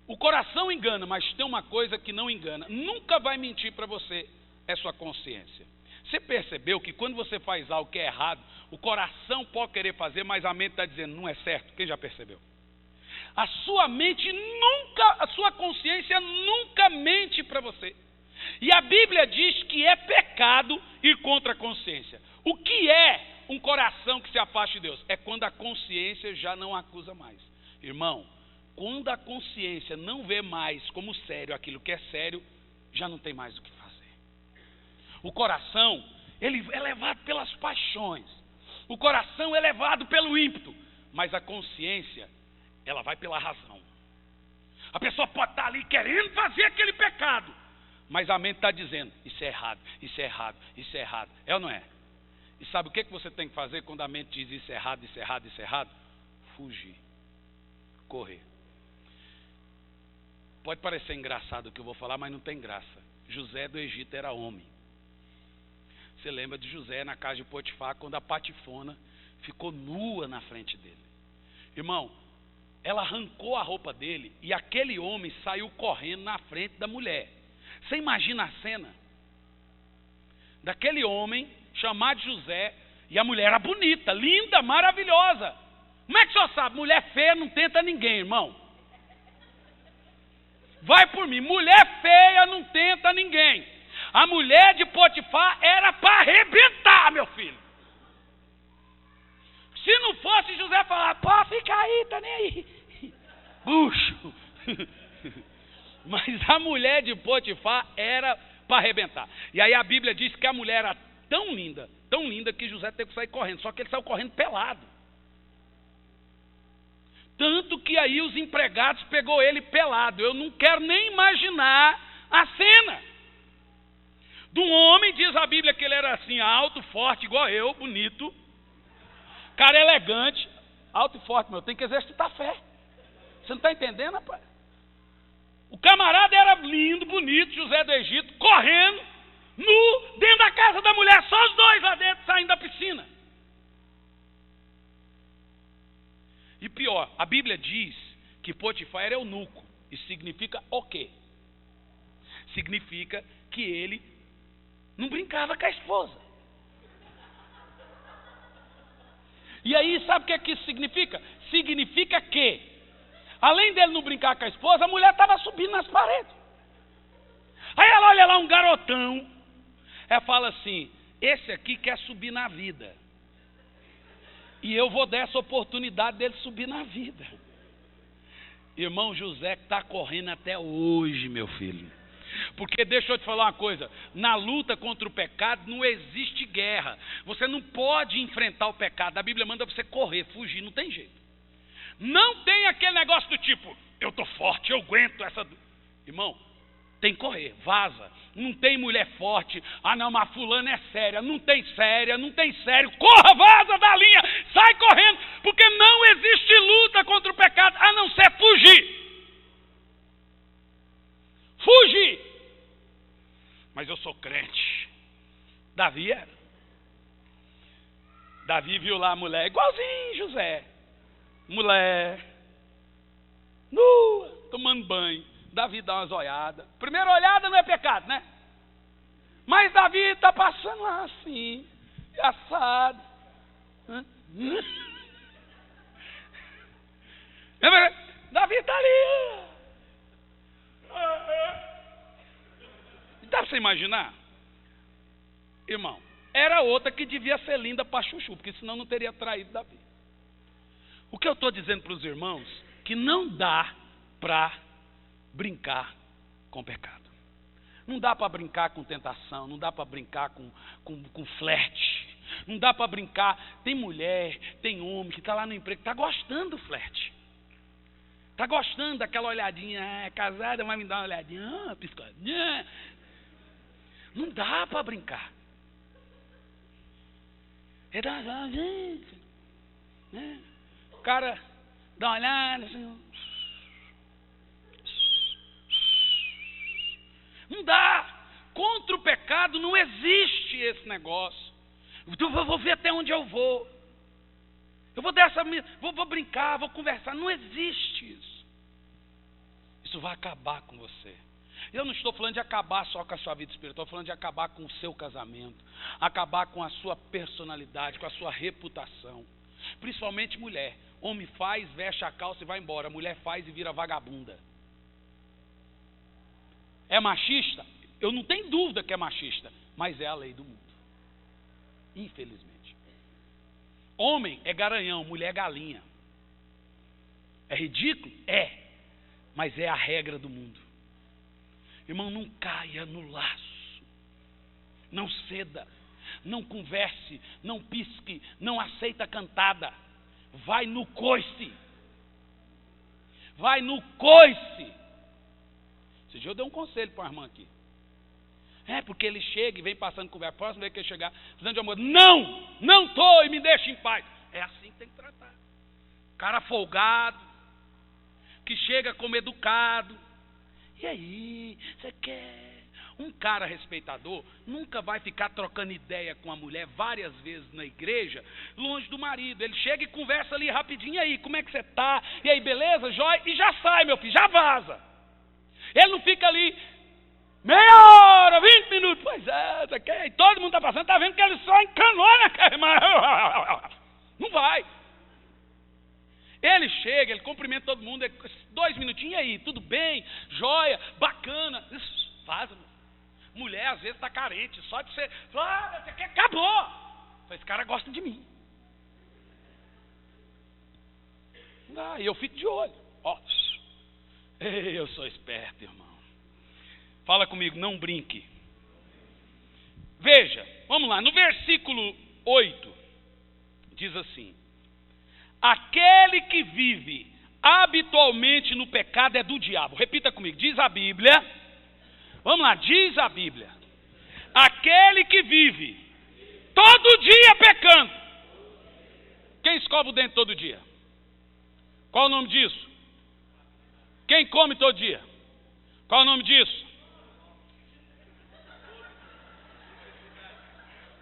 O coração engana, mas tem uma coisa que não engana. Nunca vai mentir para você, é sua consciência. Você percebeu que quando você faz algo que é errado, o coração pode querer fazer, mas a mente está dizendo não é certo? Quem já percebeu? A sua mente nunca, a sua consciência nunca mente para você. E a Bíblia diz que é pecado ir contra a consciência. O que é um coração que se afasta de Deus? É quando a consciência já não acusa mais. Irmão, quando a consciência não vê mais como sério aquilo que é sério, já não tem mais o que fazer. O coração, ele é levado pelas paixões. O coração é levado pelo ímpeto. Mas a consciência, ela vai pela razão. A pessoa pode estar ali querendo fazer aquele pecado, mas a mente está dizendo: isso é errado, isso é errado, isso é errado. É ou não é? E sabe o que você tem que fazer quando a mente diz isso é errado, isso é errado, isso é errado? Fugir. Correr. Pode parecer engraçado o que eu vou falar, mas não tem graça. José do Egito era homem. Você lembra de José na casa de Potifar, quando a patifona ficou nua na frente dele. Irmão, ela arrancou a roupa dele e aquele homem saiu correndo na frente da mulher. Você imagina a cena? Daquele homem chamado José, e a mulher era bonita, linda, maravilhosa. Como é que o senhor sabe? Mulher feia não tenta ninguém, irmão. Vai por mim, mulher feia não tenta ninguém. A mulher de Potifar era para arrebentar, meu filho. Se não fosse José falar: pô, fica aí, tá nem aí. Bucho. Mas a mulher de Potifar era para arrebentar. E aí a Bíblia diz que a mulher era tão linda que José teve que sair correndo. Só que ele saiu correndo pelado. Tanto que aí os empregados pegou ele pelado. Eu não quero nem imaginar a cena. De um homem, diz a Bíblia que ele era assim, alto, forte, igual eu, bonito. Cara elegante, alto e forte, meu. Tem que exercitar fé. Você não está entendendo, rapaz? O camarada era lindo, bonito, José do Egito, correndo, nu, dentro da casa da mulher, só os dois lá dentro, saindo da piscina. E pior, a Bíblia diz que Potifar era eunuco. Isso significa o quê? Significa que ele não brincava com a esposa. E aí, sabe o que é que isso significa? Significa que, além dele não brincar com a esposa, a mulher estava subindo nas paredes. Aí ela olha lá um garotão, ela fala assim: esse aqui quer subir na vida. E eu vou dar essa oportunidade dele subir na vida. Irmão, José está correndo até hoje, meu filho. Porque deixa eu te falar uma coisa, na luta contra o pecado não existe guerra. Você não pode enfrentar o pecado. A Bíblia manda você correr, fugir, não tem jeito. Não tem aquele negócio do tipo: eu estou forte, eu aguento essa... Irmão, tem que correr, vaza. Não tem mulher forte. Ah não, mas fulana é séria. Não tem séria, não tem sério. Corra, vaza da linha, sai correndo, porque não existe luta contra o pecado, a não ser fugir. Fugir. Mas eu sou crente. Davi era. Davi viu lá a mulher, igualzinho José. Mulher, nua, tomando banho. Davi dá umas olhadas. Primeira olhada não é pecado, né? Mas Davi está passando lá assim, assado. Davi está ali. Dá para você imaginar? Irmão, era outra que devia ser linda para chuchu, porque senão não teria traído Davi. O que eu estou dizendo para os irmãos, que não dá para brincar com pecado. Não dá para brincar com tentação, não dá para brincar com flerte, não dá para brincar. Tem mulher, tem homem que está lá no emprego, está gostando do flerte. Está gostando daquela olhadinha, é casada, mas me dá uma olhadinha, piscadinha. Não dá para brincar. É da gente, né? O cara dá uma olhada assim. Não dá. Contra o pecado não existe esse negócio. Então eu vou ver até onde eu vou. Eu vou brincar, vou conversar. Não existe isso. Isso vai acabar com você. Eu não estou falando de acabar só com a sua vida espiritual, estou falando de acabar com o seu casamento, acabar com a sua personalidade, com a sua reputação. Principalmente mulher. Homem faz, veste a calça e vai embora. Mulher faz e vira vagabunda. É machista? Eu não tenho dúvida que é machista, mas é a lei do mundo. Infelizmente. Homem é garanhão, mulher é galinha. É ridículo? É. Mas é a regra do mundo. Irmão, não caia no laço. Não ceda. Não converse. Não pisque. Não aceita cantada. Vai no coice. Vai no coice. Esse dia eu dei um conselho para a irmã aqui. É, porque ele chega e vem passando conversa. Próxima vez que ele chegar, precisando de amor. Não estou e me deixa em paz. É assim que tem que tratar. Cara folgado, que chega como educado. E aí, você quer? Um cara respeitador nunca vai ficar trocando ideia com a mulher várias vezes na igreja, longe do marido. Ele chega e conversa ali rapidinho. E aí, como é que você está? E aí, beleza? Jóia? E já sai, meu filho, já vaza. Ele não fica ali meia hora, 20 minutos. Pois é, você quer? E todo mundo está passando, está vendo que ele só encanou na irmã. Não vai. Ele chega, ele cumprimenta todo mundo, 2 minutinhos, e aí, tudo bem? Jóia, bacana. Vaza. Mulher às vezes está carente, só de você falar, você quer? Acabou. Esse cara gosta de mim. E eu fico de olho. Ó, eu sou esperto, irmão. Fala comigo, não brinque. Veja, vamos lá, no versículo 8, diz assim: aquele que vive habitualmente no pecado é do diabo. Repita comigo, diz a Bíblia. Vamos lá, diz a Bíblia. Aquele que vive todo dia pecando. Quem escova o dente todo dia? Qual o nome disso? Quem come todo dia? Qual o nome disso?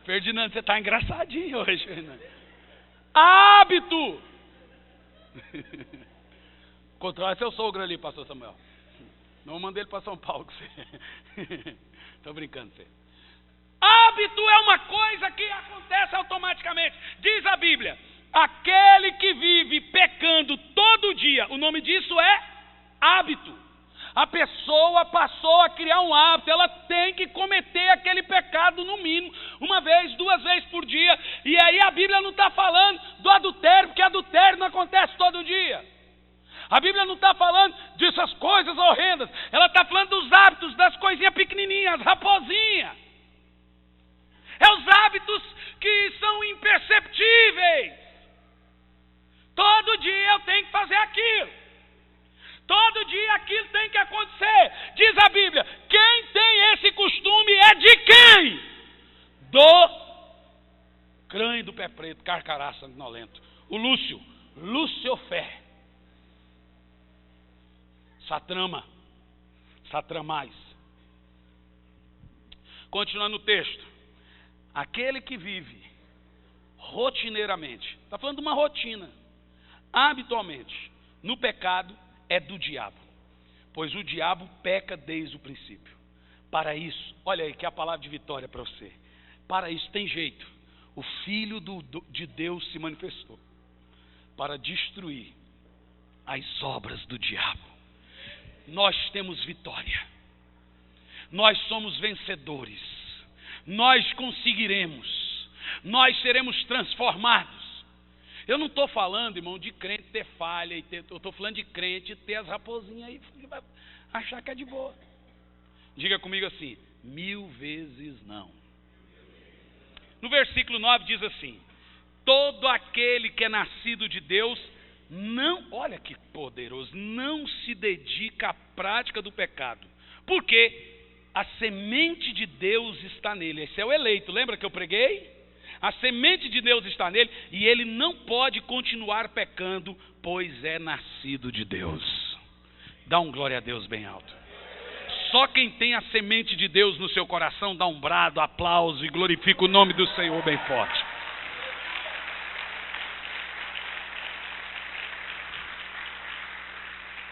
Ferdinando, você está engraçadinho hoje, Ferdinando. Hábito. Controla seu sogro ali, pastor Samuel. Não mandei ele para São Paulo com você. Estou brincando com você. Hábito é uma coisa que acontece automaticamente. Diz a Bíblia, aquele que vive pecando todo dia, o nome disso é hábito. A pessoa passou a criar um hábito, ela tem que cometer aquele pecado no mínimo, 1 vez, 2 vezes por dia. E aí a Bíblia não está falando do adultério, porque adultério não acontece todo dia. A Bíblia não está falando dessas coisas horrendas, ela está falando dos hábitos, das coisinhas pequenininhas, raposinhas. É os hábitos que são imperceptíveis. Todo dia eu tenho que fazer aquilo. Todo dia aquilo tem que acontecer. Diz a Bíblia, quem pé preto, carcará sanguinolento. O Lúcio, Lúcifer. Satrama, satramais. Continuando o texto. Aquele que vive rotineiramente, está falando de uma rotina, habitualmente, no pecado, é do diabo. Pois o diabo peca desde o princípio. Para isso, olha aí que é a palavra de vitória para você. Para isso tem jeito. O Filho de Deus se manifestou para destruir as obras do diabo. Nós temos vitória. Nós somos vencedores. Nós conseguiremos. Nós seremos transformados. Eu não estou falando, irmão, de crente ter falha. Eu estou falando de crente ter as raposinhas aí e vai achar que é de boa. Diga comigo assim, 1000 vezes não. No versículo 9 diz assim, todo aquele que é nascido de Deus, não, olha que poderoso, não se dedica à prática do pecado. Porque a semente de Deus está nele. Esse é o eleito, lembra que eu preguei? A semente de Deus está nele e ele não pode continuar pecando, pois é nascido de Deus. Dá um glória a Deus bem alto. Só quem tem a semente de Deus no seu coração dá um brado, aplauso e glorifica o nome do Senhor bem forte.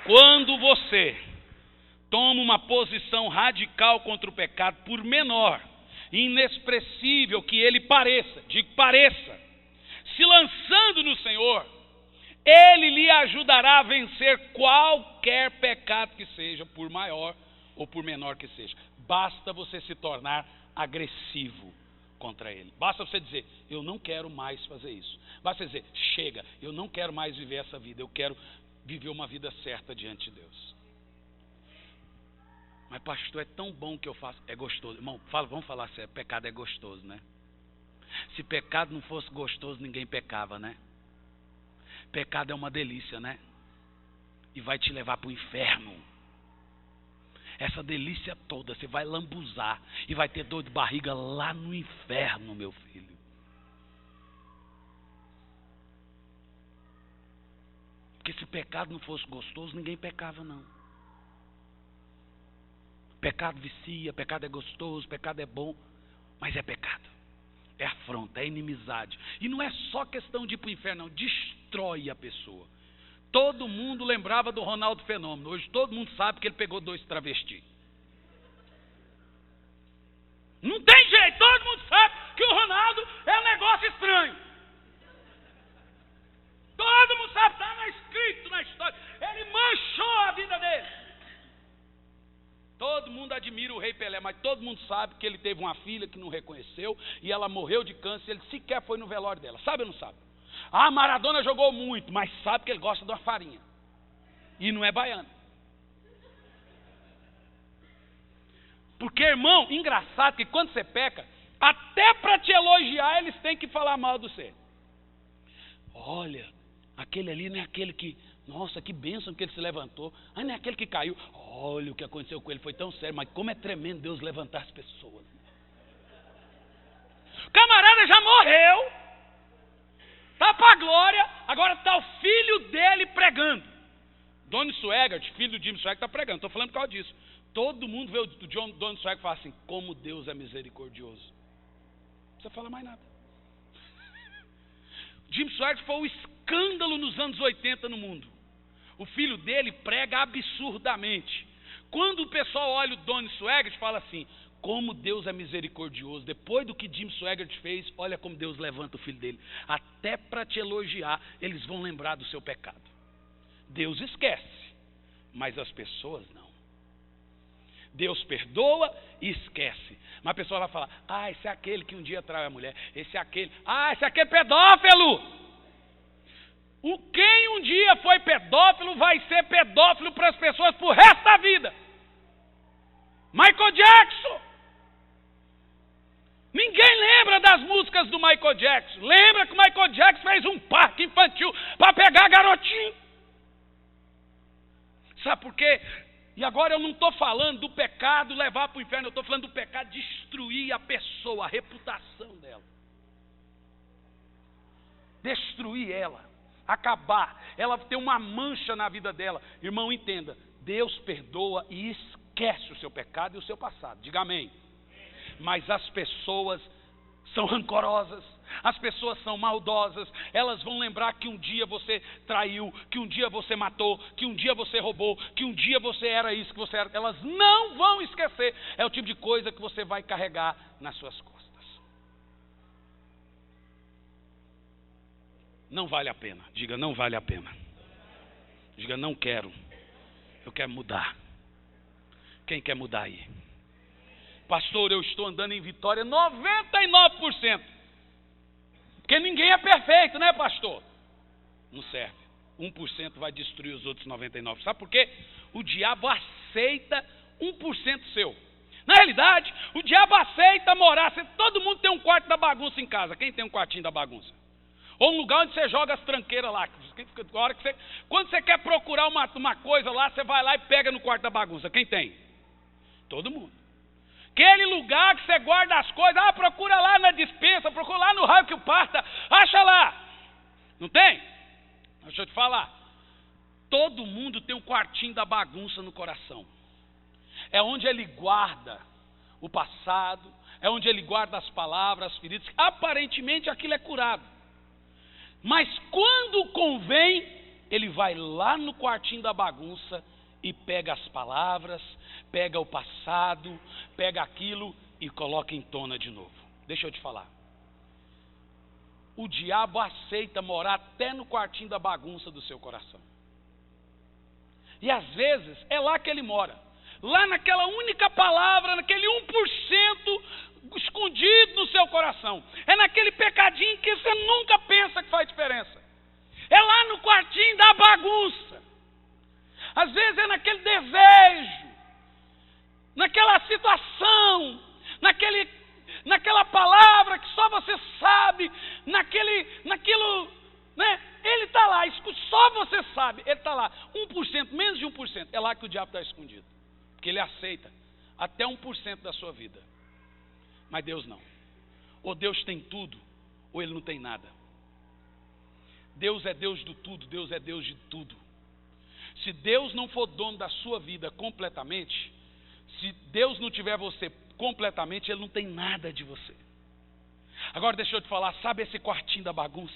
Quando você toma uma posição radical contra o pecado, por menor e inexpressível que ele pareça, digo pareça, se lançando no Senhor, Ele lhe ajudará a vencer qualquer pecado que seja, por maior ou por menor que seja. Basta você se tornar agressivo contra ele. Basta você dizer, eu não quero mais fazer isso. Basta dizer, chega, eu não quero mais viver essa vida, eu quero viver uma vida certa diante de Deus. Mas pastor, é tão bom que eu faço. É gostoso. Irmão, vamos falar sério, pecado é gostoso, né? Se pecado não fosse gostoso, ninguém pecava, né? Pecado é uma delícia, né? E vai te levar para o inferno. Essa delícia toda, você vai lambuzar e vai ter dor de barriga lá no inferno, meu filho. Porque se pecado não fosse gostoso, ninguém pecava, não. Pecado vicia, pecado é gostoso, pecado é bom, mas é pecado. É afronta, é inimizade. E não é só questão de ir para o inferno, não. Destrói a pessoa. Todo mundo lembrava do Ronaldo Fenômeno. Hoje todo mundo sabe que ele pegou 2 travestis. Não tem jeito, todo mundo sabe que o Ronaldo é um negócio estranho. Todo mundo sabe, está escrito na história. Ele manchou a vida dele. Todo mundo admira o rei Pelé, mas todo mundo sabe que ele teve uma filha que não reconheceu e ela morreu de câncer, ele sequer foi no velório dela. Sabe ou não sabe? Ah, Maradona jogou muito, mas sabe que ele gosta de uma farinha. E não é baiano. Porque, irmão, engraçado que quando você peca, até para te elogiar, eles têm que falar mal de você. Olha, aquele ali não é aquele que... Nossa, que bênção que ele se levantou. Ah, não é aquele que caiu. Olha, o que aconteceu com ele foi tão sério. Mas como é tremendo Deus levantar as pessoas. O camarada já morreu. Está para a glória. Agora está o filho dele pregando. Donnie Swaggart, filho do Jim Swaggart, está pregando. Estou falando por causa disso. Todo mundo vê o Donnie Swaggart e fala assim, como Deus é misericordioso. Não precisa falar mais nada. Jim Swaggart foi o escândalo nos anos 80 no mundo. O filho dele prega absurdamente. Quando o pessoal olha o Donnie Swaggart, fala assim, como Deus é misericordioso. Depois do que Jim Swaggart fez, olha como Deus levanta o filho dele. Até para te elogiar, eles vão lembrar do seu pecado. Deus esquece, mas as pessoas não. Deus perdoa e esquece. Mas a pessoa vai falar, ah, esse é aquele que um dia traiu a mulher. Esse é aquele, ah, esse aqui é pedófilo. Quem um dia foi pedófilo vai ser pedófilo para as pessoas pro resto da vida. Michael Jackson. Ninguém lembra das músicas do Michael Jackson. Lembra que o Michael Jackson fez um parque infantil para pegar garotinho. Sabe por quê? E agora eu não estou falando do pecado levar para o inferno, eu estou falando do pecado destruir a pessoa, a reputação dela. destruir ela, acabar, ela ter uma mancha na vida dela. Irmão, entenda, Deus perdoa e esquece o seu pecado e o seu passado. Diga amém. Mas as pessoas são rancorosas, as pessoas são maldosas, elas vão lembrar que um dia você traiu, que um dia você matou, que um dia você roubou, que um dia você era isso, que você era. Elas não vão esquecer. É o tipo de coisa que você vai carregar nas suas costas. Não vale a pena. Diga, não vale a pena. Diga, não quero. Eu quero mudar. Quem quer mudar aí? Pastor, eu estou andando em vitória 99%. Porque ninguém é perfeito, né, pastor? Não serve. 1% vai destruir os outros 99%. Sabe por quê? O diabo aceita 1% seu. Na realidade, o diabo aceita morar. Todo mundo tem um quarto da bagunça em casa. Quem tem um quartinho da bagunça? Ou um lugar onde você joga as tranqueiras lá. Quando você quer procurar uma coisa lá, você vai lá e pega no quarto da bagunça. Quem tem? Todo mundo. Aquele lugar que você guarda as coisas, procura lá na despensa, procura lá no raio que o parta, acha lá. Não tem? Deixa eu te falar. Todo mundo tem um quartinho da bagunça no coração. É onde ele guarda o passado, é onde ele guarda as palavras, as feridas. Aparentemente aquilo é curado. Mas quando convém, ele vai lá no quartinho da bagunça e pega as palavras, pega o passado, pega aquilo e coloca em tona de novo. Deixa eu te falar. O diabo aceita morar até no quartinho da bagunça do seu coração. E às vezes é lá que ele mora. Lá naquela única palavra, naquele 1% escondido no seu coração. É naquele pecadinho que você nunca pensa que faz diferença. É lá no quartinho da bagunça. Às vezes é naquele desejo, naquela situação, naquela palavra que só você sabe, naquilo, né? Ele está lá, só você sabe, ele está lá. 1%, menos de 1%, é lá que o diabo está escondido. Porque ele aceita até 1% da sua vida. Mas Deus não. Ou Deus tem tudo, ou ele não tem nada. Deus é Deus do tudo, Deus é Deus de tudo. Se Deus não for dono da sua vida completamente, se Deus não tiver você completamente, ele não tem nada de você. Agora deixa eu te falar, sabe esse quartinho da bagunça?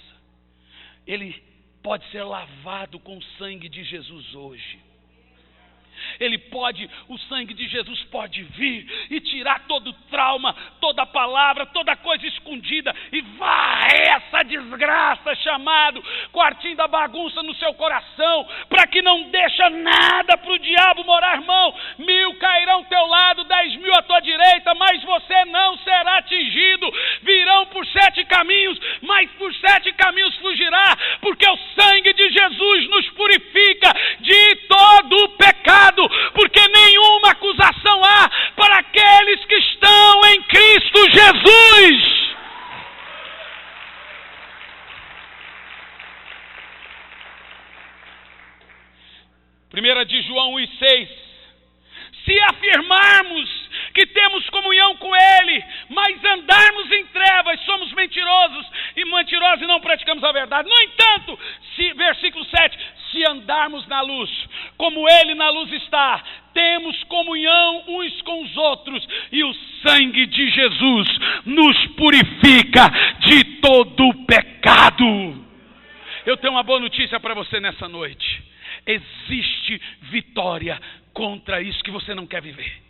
Ele pode ser lavado com o sangue de Jesus hoje. O sangue de Jesus pode vir e tirar todo o trauma, toda palavra, toda coisa escondida e varrer essa desgraça chamado quartinho da bagunça no seu coração, para que não deixa nada para o diabo morar, irmão. 1000 cairão ao teu lado, 10.000 à tua direita, mas você não será atingido. Virão por 7 caminhos, mas por 7 caminhos fugirá, porque o sangue de Jesus nos purifica de todo o pecado. Porque nenhuma acusação há para aqueles que estão em Cristo Jesus. Primeira de João 1,6. Se afirmarmos que temos comunhão com Ele, mas andarmos em trevas, somos mentirosos e não praticamos a verdade. No entanto, versículo 7, se andarmos na luz, como Ele na luz está, temos comunhão uns com os outros, e o sangue de Jesus nos purifica de todo o pecado. Eu tenho uma boa notícia para você nessa noite. Existe vitória contra isso que você não quer viver.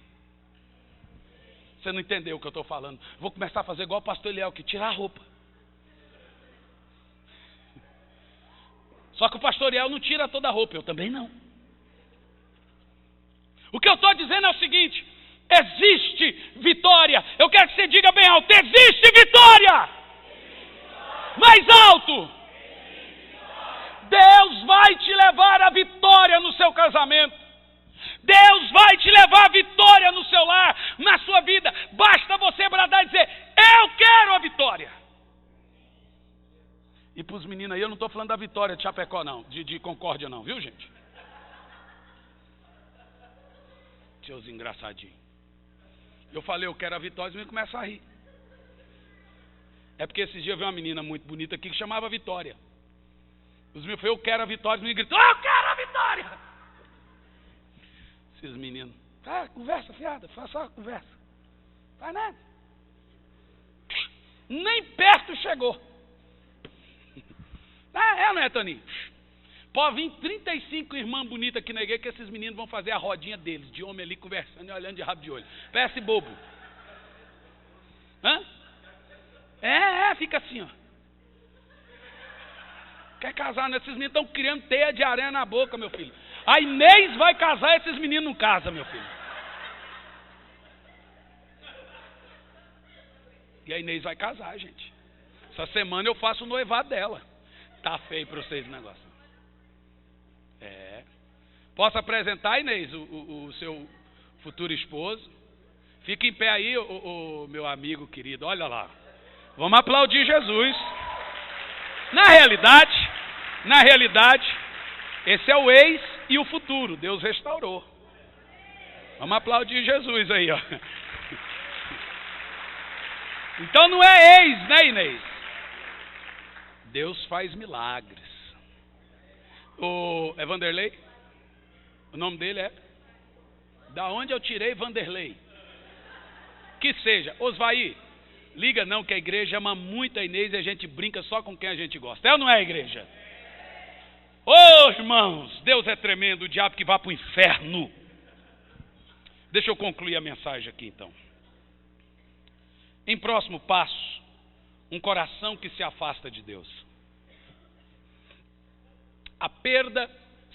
Você não entendeu o que eu estou falando. Vou começar a fazer igual o pastor Eliel, que tirar a roupa. Só que o pastor Eliel não tira toda a roupa, eu também não. O que eu estou dizendo é o seguinte: existe vitória. Eu quero que você diga bem alto: existe vitória! Mais alto! Deus vai te levar à vitória no seu casamento. Deus vai te levar à vitória no seu lar, na sua vida. Basta você bradar e dizer: eu quero a vitória. E para os meninos aí, eu não estou falando da vitória de Chapecó não, de Concórdia não, viu gente? Seus engraçadinhos. Eu falei, eu quero a vitória, e os meninos começam a rir. É porque esses dias eu vi uma menina muito bonita aqui que chamava Vitória. Os meninos falaram, eu quero a Vitória. Os meninos gritam, eu quero a Vitória. Esses meninos, conversa, fiada, faça uma conversa. Faz nada. Nem perto chegou. Não é, Toninho? Pode vir 35 irmãs bonitas aqui na igreja que esses meninos vão fazer a rodinha deles, de homem ali conversando e olhando de rabo de olho. Parece bobo. Hã? Fica assim, ó. Quer casar, né? Esses meninos estão criando teia de aranha na boca, meu filho. A Inês vai casar, esses meninos não casam, meu filho. E a Inês vai casar, gente. Essa semana eu faço o noivado dela. Tá feio para vocês o negócio. Posso apresentar, Inês, o seu futuro esposo? Fica em pé aí, o meu amigo querido. Olha lá. Vamos aplaudir Jesus. Na realidade, esse é o ex e o futuro. Deus restaurou. Vamos aplaudir Jesus aí, ó. Então não é ex, né, Inês? Deus faz milagres. É Vanderlei? O nome dele é? Da onde eu tirei Vanderlei? Que seja. Osvaí, liga não, que a igreja ama muito a Inês e a gente brinca só com quem a gente gosta. É ou não é, igreja? Irmãos, Deus é tremendo, o diabo que vá para o inferno. Deixa eu concluir a mensagem aqui então. Em próximo passo, um coração que se afasta de Deus. A perda,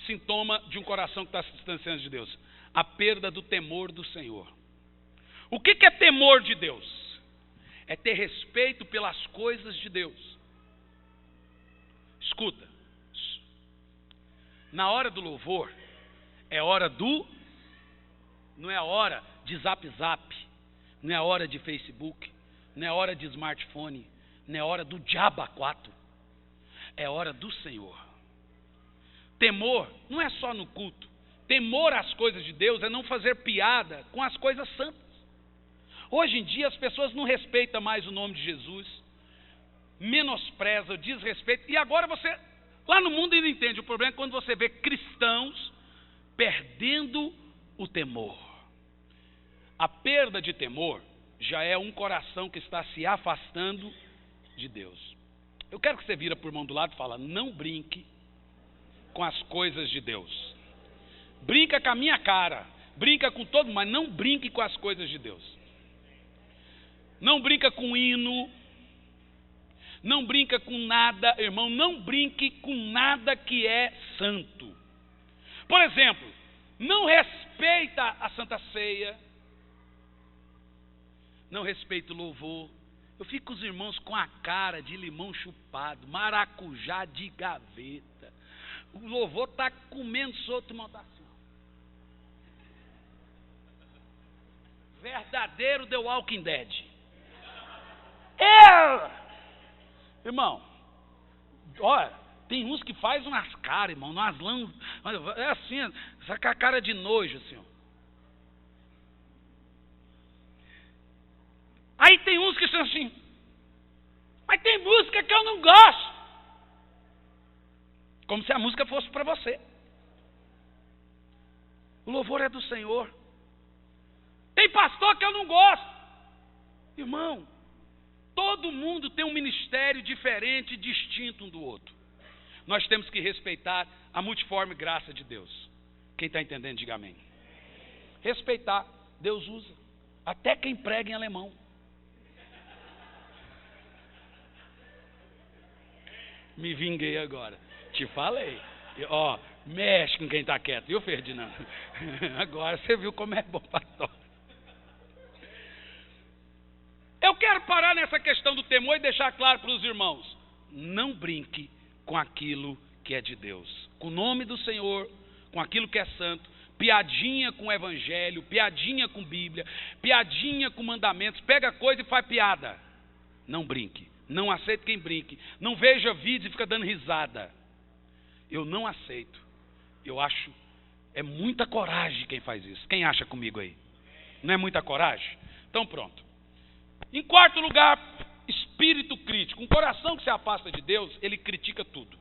sintoma de um coração que está se distanciando de Deus. A perda do temor do Senhor. O que é temor de Deus? É ter respeito pelas coisas de Deus. Escuta. Na hora do louvor, é hora não é hora de zap, não é hora de Facebook, não é hora de smartphone, não é hora do diabo 4. É hora do Senhor. Temor não é só no culto. Temor às coisas de Deus é não fazer piada com as coisas santas. Hoje em dia as pessoas não respeitam mais o nome de Jesus, menosprezam, desrespeitam. E agora você, lá no mundo ainda entende. O problema é quando você vê cristãos perdendo o temor. A perda de temor já é um coração que está se afastando de Deus. Eu quero que você vira por mão do lado e fala, não brinque com as coisas de Deus. Brinca com a minha cara, brinca com todo mundo, mas não brinque com as coisas de Deus. Não brinca com hino, não brinca com nada, irmão, não brinque com nada que é santo. Por exemplo, não respeita a Santa Ceia, não respeita o louvor. Eu fico com os irmãos com a cara de limão chupado, maracujá de gaveta. O louvor está comendo solto, irmão, está assim. Verdadeiro The Walking Dead. Irmão, olha, tem uns que faz umas caras, irmão, umas lãs, é assim, essa cara de nojo, assim. Aí tem uns que são assim, mas tem música que eu não gosto. Como se a música fosse para você. O louvor é do Senhor. Tem pastor que eu não gosto. Irmão, todo mundo tem um ministério diferente, distinto um do outro. Nós temos que respeitar a multiforme graça de Deus. Quem está entendendo, diga amém. Respeitar, Deus usa. Até quem prega em alemão. Me vinguei agora. Te falei. Mexe com quem está quieto, viu, Ferdinando? Agora você viu como é bom, pastor. Eu quero parar nessa questão do temor e deixar claro para os irmãos. Não brinque com aquilo que é de Deus. Com o nome do Senhor, com aquilo que é santo. Piadinha com o evangelho, piadinha com Bíblia, piadinha com mandamentos. Pega coisa e faz piada. Não brinque. Não aceito quem brinque. Não veja vídeos e fica dando risada. Eu não aceito. Eu acho, é muita coragem quem faz isso. Quem acha comigo aí? Não é muita coragem? Então pronto. Em quarto lugar, espírito crítico, um coração que se afasta de Deus, ele critica tudo.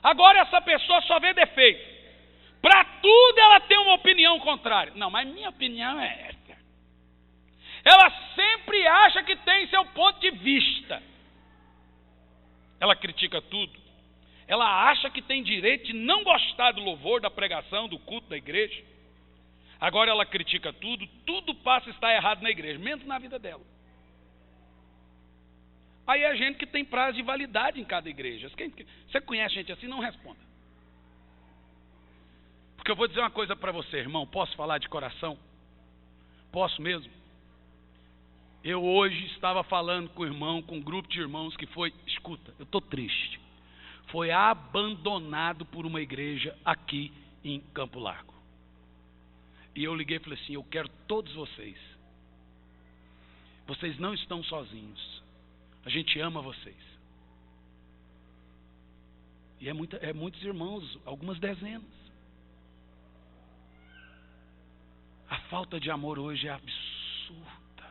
Agora essa pessoa só vê defeito. Para tudo ela tem uma opinião contrária. Não, mas minha opinião é essa. Ela sempre acha que tem seu ponto de vista. Ela critica tudo. Ela acha que tem direito de não gostar do louvor, da pregação, do culto da igreja. Agora ela critica tudo, tudo passa a estar errado na igreja, menos na vida dela. Aí é gente que tem prazo de validade em cada igreja. Você conhece gente assim? Não responda. Porque eu vou dizer uma coisa para você, irmão. Posso falar de coração? Posso mesmo? Eu hoje estava falando com o irmão, com um grupo de irmãos que foi, escuta, eu estou triste. Foi abandonado por uma igreja aqui em Campo Largo. E eu liguei e falei assim, eu quero todos vocês. Vocês não estão sozinhos. A gente ama vocês. E é muitos irmãos, algumas dezenas. A falta de amor hoje é absurda.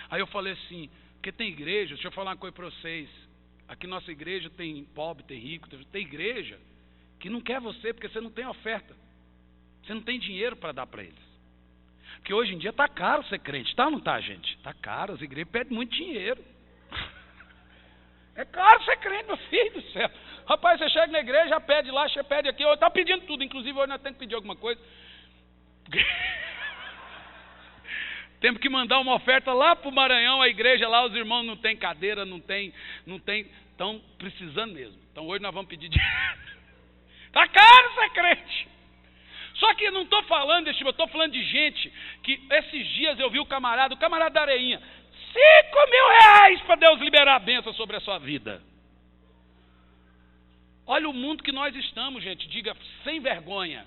Aí eu falei assim, porque tem igreja, deixa eu falar uma coisa para vocês. Aqui nossa igreja tem pobre, tem rico, tem igreja que não quer você porque você não tem oferta. Você não tem dinheiro para dar para eles. Porque hoje em dia está caro ser crente, tá ou não está, gente? Está caro, as igrejas pedem muito dinheiro. É caro ser crente, meu filho do céu. Rapaz, você chega na igreja, já pede lá, já pede aqui, está pedindo tudo, inclusive hoje nós temos que pedir alguma coisa. Temos que mandar uma oferta lá para o Maranhão, a igreja lá, os irmãos não tem cadeira, não tem, estão precisando mesmo. Então hoje nós vamos pedir dinheiro. Está caro ser crente. Só que eu não estou falando, eu estou falando de gente que esses dias eu vi o camarada da Areinha, 5.000 reais para Deus liberar a bênção sobre a sua vida. Olha o mundo que nós estamos, gente, diga sem vergonha.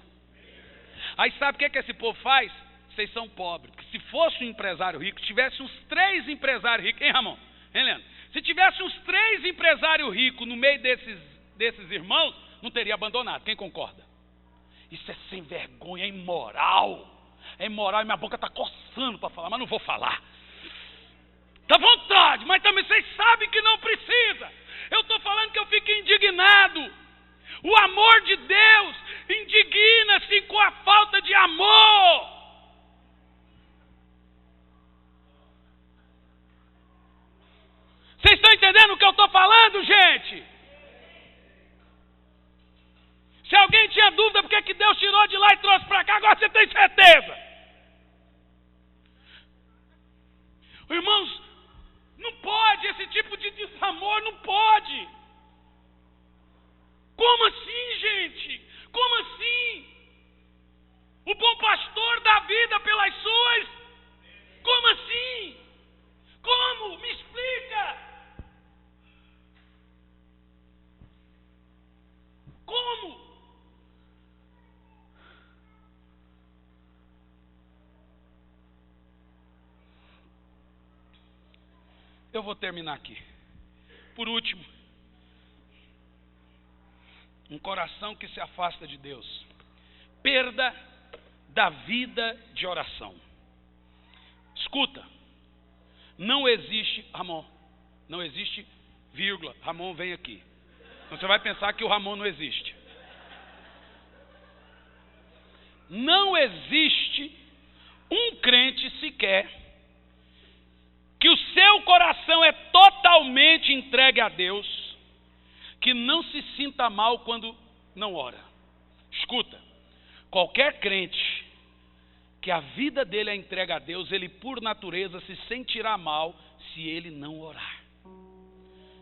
Aí sabe o que esse povo faz? Vocês são pobres. Porque se fosse um empresário rico, tivesse uns 3 empresários ricos, hein, Ramon? Hein, Leandro? Se tivesse uns 3 empresários ricos no meio desses irmãos, não teria abandonado. Quem concorda? Isso é sem vergonha, é imoral. É imoral e minha boca está coçando para falar, mas não vou falar. Dá vontade, mas também vocês sabem que não precisa. Eu estou falando que eu fico indignado. O amor de Deus indigna-se com a falta de amor. Vocês estão entendendo o que eu estou falando, gente? Se alguém tinha dúvida porque que Deus tirou de lá e trouxe para cá, agora você tem certeza. Irmãos, não pode esse tipo de desamor, não pode. Como assim, gente? Como assim? O bom pastor dá vida pelas suas? Como assim? Como? Me explica. Como? Eu vou terminar aqui. Por último, um coração que se afasta de Deus. Perda da vida de oração. Escuta, não existe, Ramon, não existe, vírgula, Ramon vem aqui. Então você vai pensar que o Ramon não existe. Não existe um crente sequer que o seu coração é totalmente entregue a Deus, que não se sinta mal quando não ora. Escuta, qualquer crente que a vida dele é entregue a Deus, ele por natureza se sentirá mal se ele não orar.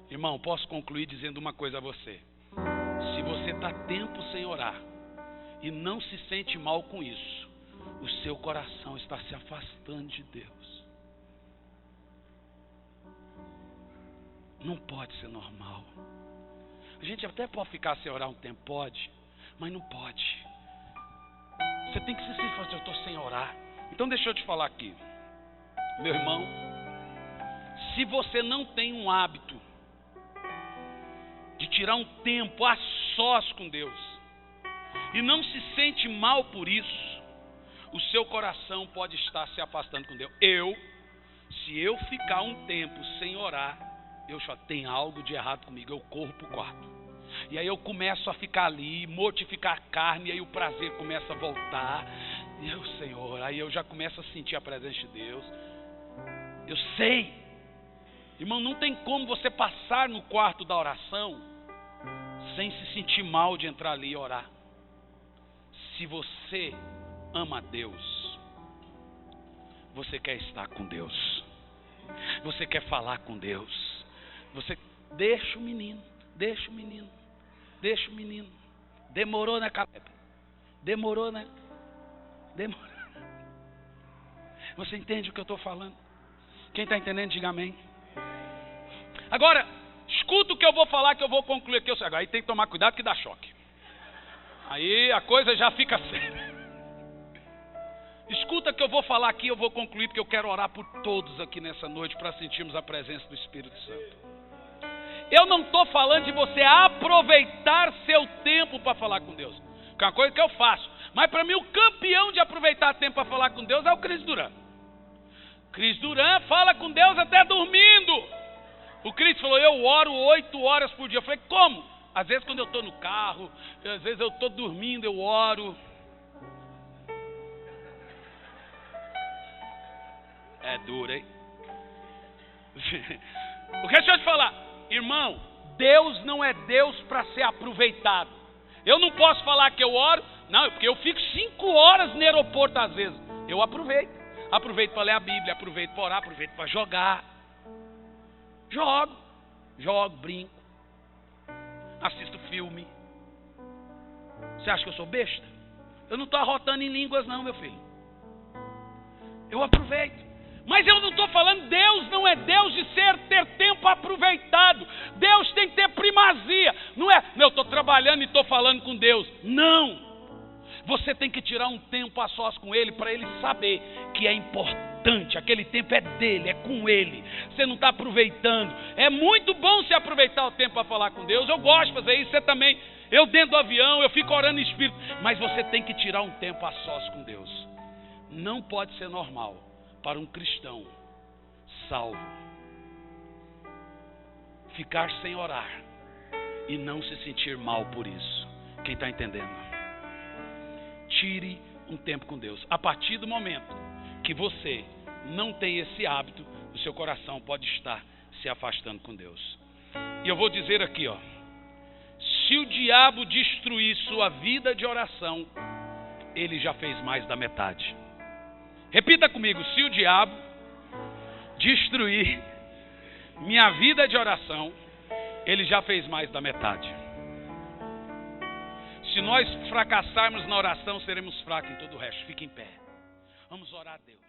Irmão, posso concluir dizendo uma coisa a você. Se você está tempo sem orar e não se sente mal com isso, o seu coração está se afastando de Deus. Não pode ser normal. A gente até pode ficar sem orar um tempo, pode, mas não pode. Você tem que se sentir, eu estou sem orar. Então deixa eu te falar aqui, meu irmão, se você não tem um hábito de tirar um tempo a sós com Deus e não se sente mal por isso, o seu coração pode estar se afastando com Deus. Eu, Se eu ficar um tempo sem orar, eu já tenho algo de errado comigo, eu corro para o quarto. E aí eu começo a ficar ali, mortificar a carne, e aí o prazer começa a voltar. Meu Senhor, aí eu já começo a sentir a presença de Deus. Eu sei. Irmão, não tem como você passar no quarto da oração sem se sentir mal de entrar ali e orar. Se você ama Deus, você quer estar com Deus, você quer falar com Deus, você deixa o menino. Demorou, né, Caleb? Demorou, né? Demorou. Você entende o que eu estou falando? Quem está entendendo, diga amém. Agora, escuta o que eu vou falar, que eu vou concluir aqui. Aí tem que tomar cuidado que dá choque. Aí a coisa já fica séria. Escuta o que eu vou falar aqui, eu vou concluir, porque eu quero orar por todos aqui nessa noite, para sentirmos a presença do Espírito Santo. Eu não estou falando de você aproveitar seu tempo para falar com Deus, que é uma coisa que eu faço. Mas para mim o campeão de aproveitar tempo para falar com Deus é o Cris Duran. Cris Duran fala com Deus até dormindo. O Cris falou, eu oro 8 horas por dia. Eu falei, como? Às vezes quando eu estou no carro, às vezes eu estou dormindo, eu oro. É duro, hein? Porque deixa eu te falar, irmão, Deus não é Deus para ser aproveitado. Eu não posso falar que eu oro, não, porque eu fico 5 horas no aeroporto às vezes. Eu aproveito para ler a Bíblia, aproveito para orar, aproveito para jogar. Jogo, brinco, assisto filme. Você acha que eu sou besta? Eu não estou arrotando em línguas não, meu filho. Eu aproveito. Mas eu não estou falando, Deus não é Deus de ter tempo aproveitado. Deus tem que ter primazia. Não é, eu estou trabalhando e estou falando com Deus. Não. Você tem que tirar um tempo a sós com Ele, para Ele saber que é importante. Aquele tempo é dele, é com Ele. Você não está aproveitando. É muito bom você aproveitar o tempo para falar com Deus. Eu gosto de fazer isso, você também. Eu dentro do avião, eu fico orando em espírito. Mas você tem que tirar um tempo a sós com Deus. Não pode ser normal para um cristão salvo ficar sem orar e não se sentir mal por isso. Quem está entendendo? Tire um tempo com Deus. A partir do momento que você não tem esse hábito, o seu coração pode estar se afastando com Deus. E eu vou dizer aqui, ó, se o diabo destruir sua vida de oração, ele já fez mais da metade. Repita comigo, se o diabo destruir minha vida de oração, ele já fez mais da metade. Se nós fracassarmos na oração, seremos fracos em todo o resto. Fique em pé. Vamos orar a Deus.